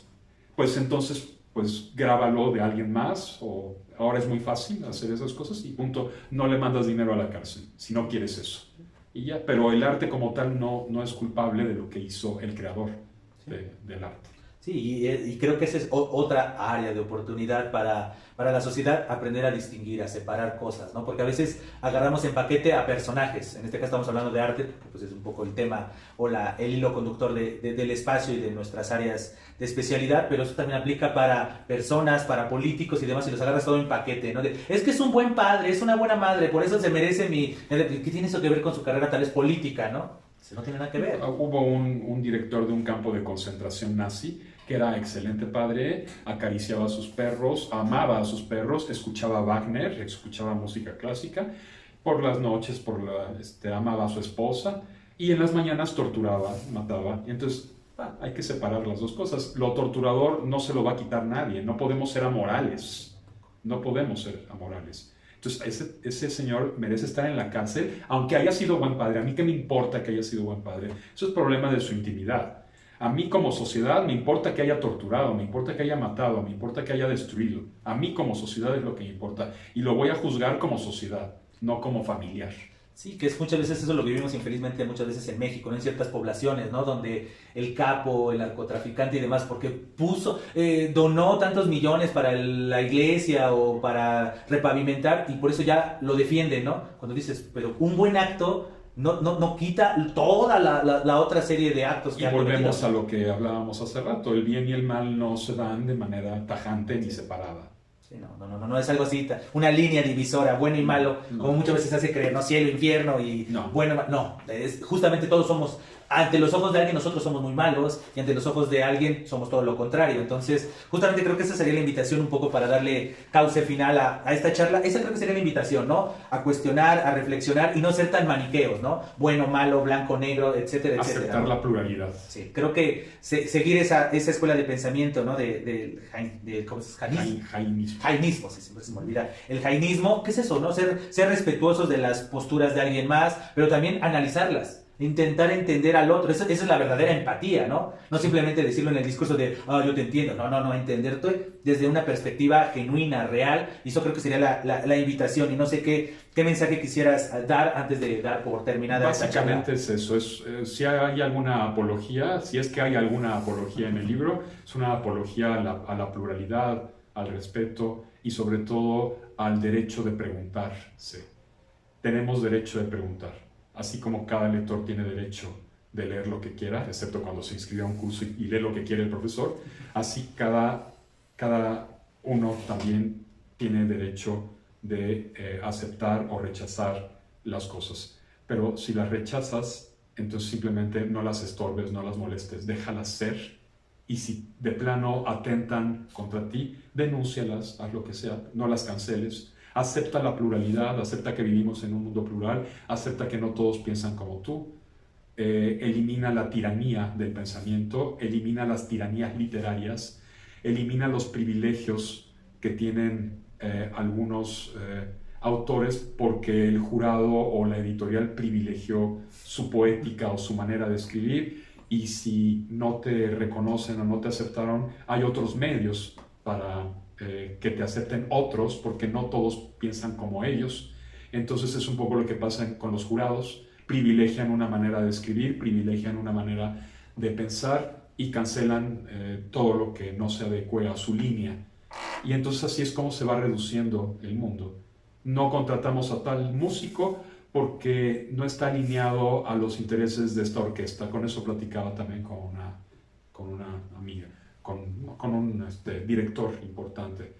pues entonces pues grábalo de alguien más, o ahora es muy fácil hacer esas cosas y punto, no le mandas dinero a la cárcel, si no quieres eso. Y ya, pero el arte como tal no es culpable de lo que hizo el creador del arte. Sí, y creo que esa es otra área de oportunidad para la sociedad, aprender a distinguir, a separar cosas, ¿no? Porque a veces agarramos en paquete a personajes, en este caso estamos hablando de arte, pues es un poco el tema o el hilo conductor del espacio y de nuestras áreas de especialidad, pero eso también aplica para personas, para políticos y demás, y los agarras todo en paquete, ¿no? Es que es un buen padre, es una buena madre, por eso se merece ¿Qué tiene eso que ver con su carrera tal vez política, no? No tiene nada que ver. Hubo un director de un campo de concentración nazi que era excelente padre, acariciaba a sus perros, amaba a sus perros, escuchaba Wagner, escuchaba música clásica, por las noches amaba a su esposa y en las mañanas torturaba, mataba. Entonces hay que separar las dos cosas. Lo torturador no se lo va a quitar nadie, no podemos ser amorales, Entonces ese señor merece estar en la cárcel, aunque haya sido buen padre. A mí qué me importa que haya sido buen padre, eso es problema de su intimidad. A mí como sociedad me importa que haya torturado, me importa que haya matado, me importa que haya destruido. A mí como sociedad es lo que me importa. Y lo voy a juzgar como sociedad, no como familiar. Sí, que es muchas veces eso lo vivimos infelizmente muchas veces en México, ¿no? En ciertas poblaciones, ¿no? Donde el capo, el narcotraficante y demás, porque donó tantos millones para la iglesia o para repavimentar y por eso ya lo defienden, ¿no? Cuando dices, pero un buen acto no quita toda la otra serie de actos que Y han volvemos cometido. a lo que hablábamos hace rato, el bien y el mal no se dan de manera tajante ni separada. Sí, no es algo así, una línea divisora, bueno y malo, No. como muchas veces se hace creer, ¿no? Cielo, infierno y No. bueno, no, justamente todos somos, ante los ojos de alguien nosotros somos muy malos y ante los ojos de alguien somos todo lo contrario. Entonces, justamente creo que esa sería la invitación un poco para darle cauce final a esta charla. Esa creo que sería la invitación, ¿no? A cuestionar, a reflexionar y no ser tan maniqueos, ¿no? Bueno, malo, blanco, negro, etcétera, etcétera. Aceptar ¿no? la pluralidad. Sí, creo que seguir esa escuela de pensamiento, ¿no? ¿Cómo se llama? Jainismo. Jainismo, sí, siempre se me olvida. El jainismo, ¿qué es eso, no? Ser respetuosos de las posturas de alguien más, pero también analizarlas. Intentar entender al otro. Esa es la verdadera empatía, ¿no? No simplemente decirlo en el discurso de, yo te entiendo. No, entenderte desde una perspectiva genuina, real. Y eso creo que sería la invitación. Y no sé qué mensaje quisieras dar antes de dar por terminada esta charla. Básicamente es eso. Si hay alguna apología, si es que hay alguna apología en el libro, es una apología a la pluralidad, al respeto y sobre todo al derecho de preguntarse. Tenemos derecho de preguntar. Así como cada lector tiene derecho de leer lo que quiera, excepto cuando se inscribe a un curso y lee lo que quiere el profesor, así cada uno también tiene derecho de aceptar o rechazar las cosas. Pero si las rechazas, entonces simplemente no las estorbes, no las molestes, déjalas ser. Y si de plano atentan contra ti, denúncialas, haz lo que sea, no las canceles. Acepta la pluralidad, acepta que vivimos en un mundo plural, acepta que no todos piensan como tú, elimina la tiranía del pensamiento, elimina las tiranías literarias, elimina los privilegios que tienen algunos autores porque el jurado o la editorial privilegió su poética o su manera de escribir, y si no te reconocen o no te aceptaron, hay otros medios para que te acepten otros, porque no todos piensan como ellos. Entonces es un poco lo que pasa con los jurados: privilegian una manera de escribir, privilegian una manera de pensar y cancelan todo lo que no se adecue a su línea. Y entonces así es como se va reduciendo el mundo. No contratamos a tal músico porque no está alineado a los intereses de esta orquesta. Con eso platicaba también con una amiga, con un director importante.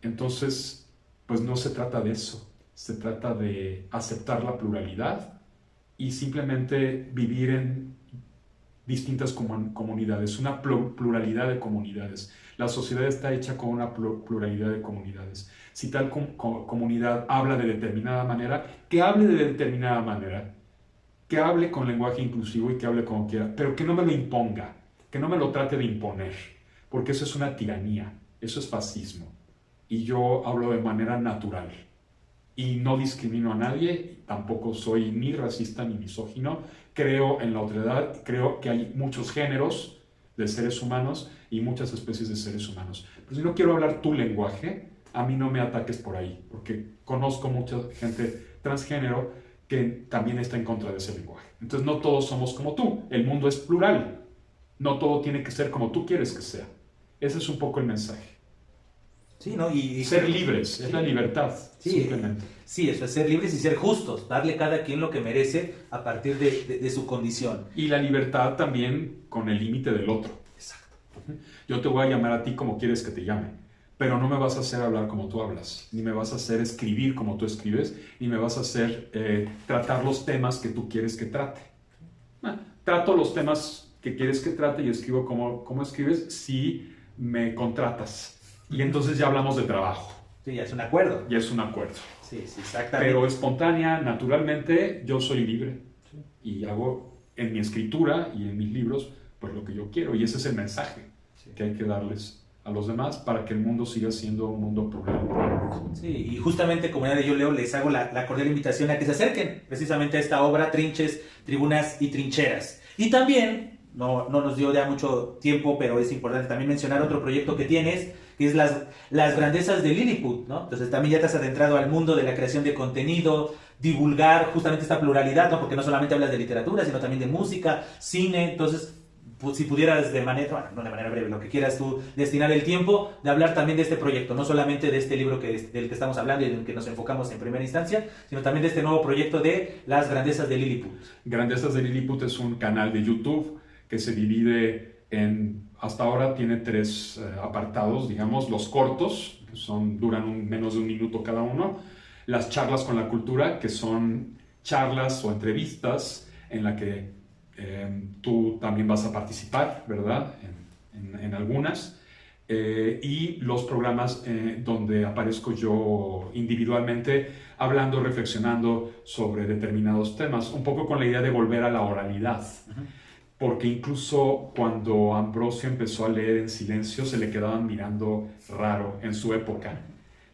Entonces, pues no se trata de eso. Se trata de aceptar la pluralidad y simplemente vivir en distintas comunidades, una pluralidad de comunidades. La sociedad está hecha con una pluralidad de comunidades. Si tal comunidad habla de determinada manera, que hable de determinada manera, que hable con lenguaje inclusivo y que hable como quiera, pero que no me lo imponga, que no me lo trate de imponer, porque eso es una tiranía, eso es fascismo. Y yo hablo de manera natural y no discrimino a nadie, tampoco soy ni racista ni misógino. Creo en la otredad, creo que hay muchos géneros de seres humanos y muchas especies de seres humanos. Pero si no quiero hablar tu lenguaje, a mí no me ataques por ahí, porque conozco mucha gente transgénero que también está en contra de ese lenguaje. Entonces no todos somos como tú, el mundo es plural, no todo tiene que ser como tú quieres que sea. Ese es un poco el mensaje. Sí, ¿no? Y ser libres, es la libertad, sí, simplemente. Sí, eso es ser libres y ser justos, darle a cada quien lo que merece a partir de su condición. Y la libertad también con el límite del otro. Exacto. Yo te voy a llamar a ti como quieres que te llame, pero no me vas a hacer hablar como tú hablas, ni me vas a hacer escribir como tú escribes, ni me vas a hacer tratar los temas que tú quieres que trate. Trato los temas que quieres que trate y escribo como escribes si me contratas. Y entonces ya hablamos de trabajo. Sí, ya es un acuerdo. Ya es un acuerdo. Sí, exactamente. Pero espontánea, naturalmente, yo soy libre. Sí. Y hago en mi escritura y en mis libros pues lo que yo quiero. Y ese es el mensaje que hay que darles a los demás para que el mundo siga siendo un mundo plural. Sí, y justamente, comunidad de Yo Leo, les hago la cordial invitación a que se acerquen precisamente a esta obra, Trinches, Tribunas y Trincheras. Y también, no nos dio ya mucho tiempo, pero es importante también mencionar otro proyecto que tienes, que es las grandezas de Lilliput, ¿no? Entonces también ya te has adentrado al mundo de la creación de contenido, divulgar justamente esta pluralidad, ¿no? Porque no solamente hablas de literatura, sino también de música, cine. Entonces si pudieras de manera, bueno, no de manera breve, lo que quieras tú, destinar el tiempo de hablar también de este proyecto, no solamente de este libro del que estamos hablando y en el que nos enfocamos en primera instancia, sino también de este nuevo proyecto de Las Grandezas de Lilliput. Grandezas de Lilliput es un canal de YouTube que se divide hasta ahora tiene 3 apartados, digamos, los cortos, que duran menos de 1 minuto cada uno, las charlas con la cultura, que son charlas o entrevistas en la que tú también vas a participar, ¿verdad? En algunas. Y los programas donde aparezco yo individualmente hablando, reflexionando sobre determinados temas, un poco con la idea de volver a la oralidad. Porque incluso cuando Ambrosio empezó a leer en silencio, se le quedaban mirando raro en su época.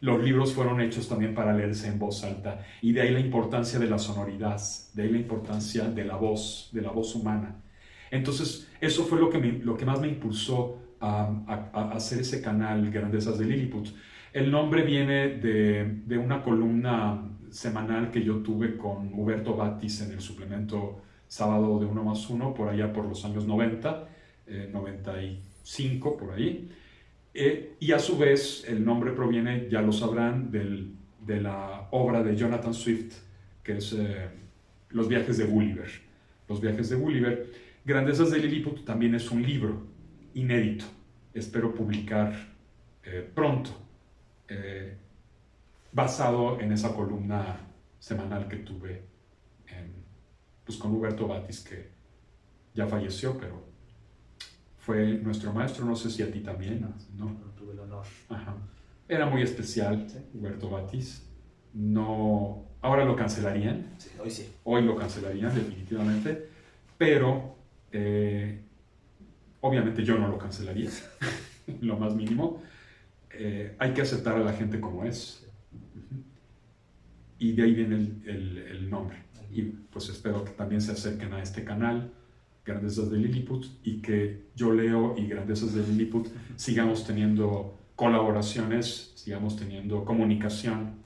Los libros fueron hechos también para leerse en voz alta, y de ahí la importancia de la sonoridad, de ahí la importancia de la voz humana. Entonces, eso fue lo que más me impulsó a hacer ese canal Grandezas de Lilliput. El nombre viene de una columna semanal que yo tuve con Huberto Batis en el suplemento Sábado de 1+1, por allá por los años 90, 95, por ahí. Y a su vez el nombre proviene, ya lo sabrán, de la obra de Jonathan Swift, que es Los viajes de Gulliver. Los viajes de Gulliver. Grandezas de Lilliput también es un libro inédito. Espero publicar pronto, basado en esa columna semanal que tuve pues con Huberto Batis, que ya falleció, pero fue nuestro maestro, no sé si a ti también, ¿no? No tuve el honor. Ajá. Era muy especial, ¿Sí? Huberto Batis. No, ahora lo cancelarían. Sí, hoy sí. Hoy lo cancelarían definitivamente, pero obviamente yo no lo cancelaría, lo más mínimo. Hay que aceptar a la gente como es. Y de ahí viene el nombre. Y pues espero que también se acerquen a este canal, Grandezas de Lilliput, y que yo leo y Grandezas de Lilliput sigamos teniendo colaboraciones, sigamos teniendo comunicación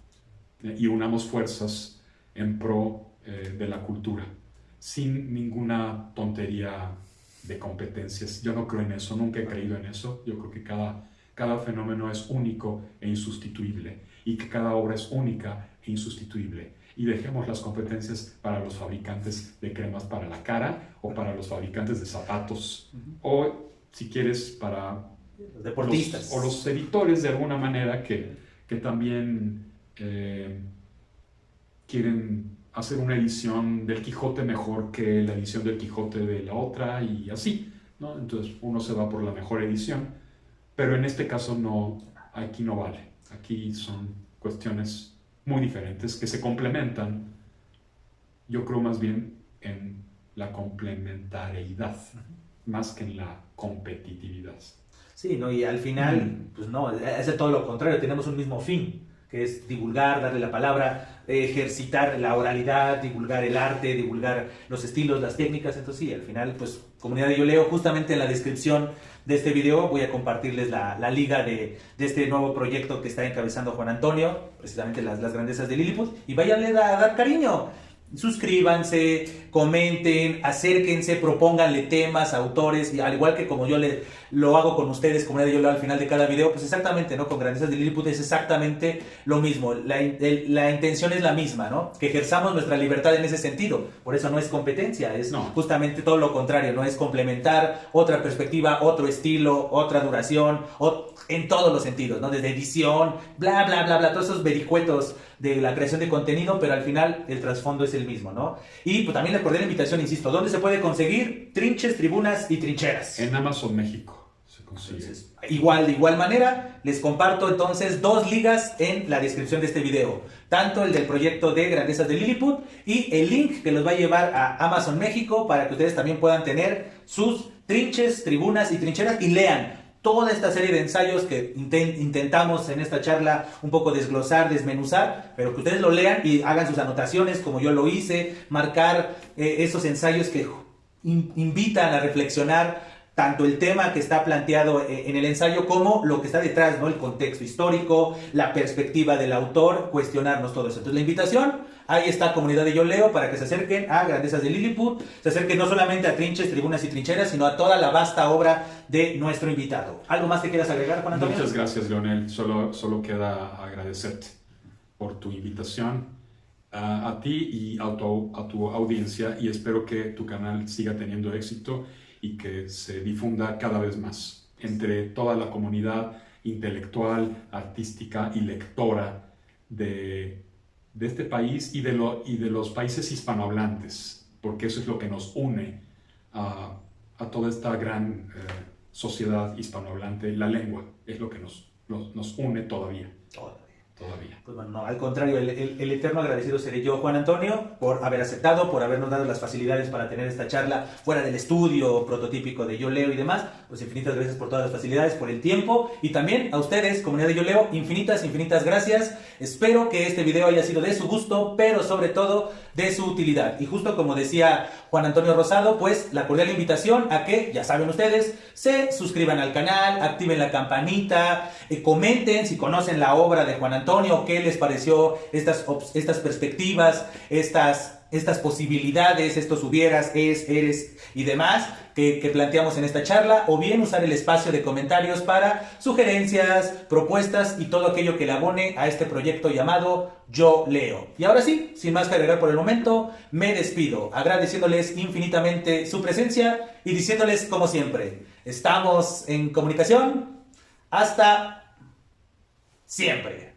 y unamos fuerzas en pro de la cultura, sin ninguna tontería de competencias. Yo no creo en eso, nunca he creído en eso. Yo creo que cada fenómeno es único e insustituible, y que cada obra es única e insustituible. Y dejemos las competencias para los fabricantes de cremas para la cara, o para los fabricantes de zapatos, o si quieres para los deportistas, o los editores de alguna manera que también quieren hacer una edición del Quijote mejor que la edición del Quijote de la otra, y así, ¿no? Entonces uno se va por la mejor edición, pero en este caso no, aquí no vale. Aquí son cuestiones muy diferentes que se complementan. Yo creo más bien en la complementariedad, más que en la competitividad. Sí, ¿no? Y al final, pues no, es de todo lo contrario, tenemos un mismo fin, que es divulgar, darle la palabra, ejercitar la oralidad, divulgar el arte, divulgar los estilos, las técnicas. Entonces sí, al final, pues, comunidad de Yo Leo, justamente en la descripción de este video voy a compartirles la liga de este nuevo proyecto que está encabezando Juan Antonio, precisamente las Grandezas de Lilliput, y váyanle a dar cariño. Suscríbanse, comenten, acérquense, propónganle temas, autores, y al igual que como yo lo hago con ustedes, como yo leo al final de cada video, pues exactamente, ¿no? Con Grandezas de Lilliput es exactamente lo mismo, la intención es la misma, ¿no? Que ejerzamos nuestra libertad en ese sentido, por eso no es competencia, es justamente todo lo contrario, ¿no? Es complementar otra perspectiva, otro estilo, otra duración, en todos los sentidos, ¿no? Desde edición, bla, bla, bla, bla, todos esos vericuetos de la creación de contenido, pero al final el trasfondo es el mismo, ¿no? Y pues también les acordé la invitación, insisto, ¿dónde se puede conseguir Trinches, Tribunas y Trincheras? En Amazon México se consigue. Entonces, de igual manera, les comparto entonces 2 ligas en la descripción de este video, tanto el del proyecto de Grandezas de Lilliput y el link que los va a llevar a Amazon México para que ustedes también puedan tener sus Trinches, Tribunas y Trincheras y lean toda esta serie de ensayos que intentamos en esta charla un poco desglosar, desmenuzar, pero que ustedes lo lean y hagan sus anotaciones como yo lo hice, marcar esos ensayos que invitan a reflexionar tanto el tema que está planteado en el ensayo como lo que está detrás, ¿no? El contexto histórico, la perspectiva del autor, cuestionarnos todo eso. Entonces la invitación, ahí está, comunidad de Yo Leo, para que se acerquen a Grandezas de Lilliput, se acerquen no solamente a Trinches, Tribunas y Trincheras, sino a toda la vasta obra de nuestro invitado. ¿Algo más que quieras agregar, Juan Antonio? Muchas gracias, Leonel. Solo queda agradecerte por tu invitación. A ti y a tu audiencia, y espero que tu canal siga teniendo éxito y que se difunda cada vez más entre toda la comunidad intelectual, artística y lectora de este país y de los países hispanohablantes, porque eso es lo que nos une a toda esta gran sociedad hispanohablante. La lengua es lo que nos une todavía. Pues bueno, no, al contrario, el eterno agradecido seré yo, Juan Antonio, por haber aceptado, por habernos dado las facilidades para tener esta charla fuera del estudio prototípico de Yo Leo y demás. Pues infinitas gracias por todas las facilidades, por el tiempo, y también a ustedes, comunidad de Yo Leo, infinitas gracias. Espero que este video haya sido de su gusto, pero sobre todo de su utilidad. Y justo como decía Juan Antonio Rosado, pues la cordial invitación a que, ya saben ustedes, se suscriban al canal, activen la campanita, comenten si conocen la obra de Juan Antonio, qué les pareció estas perspectivas, estas posibilidades, estos hubieras, eres y demás que planteamos en esta charla, o bien usar el espacio de comentarios para sugerencias, propuestas y todo aquello que le abone a este proyecto llamado Yo Leo. Y ahora sí, sin más que agregar por el momento, me despido, agradeciéndoles infinitamente su presencia y diciéndoles como siempre, estamos en comunicación hasta siempre.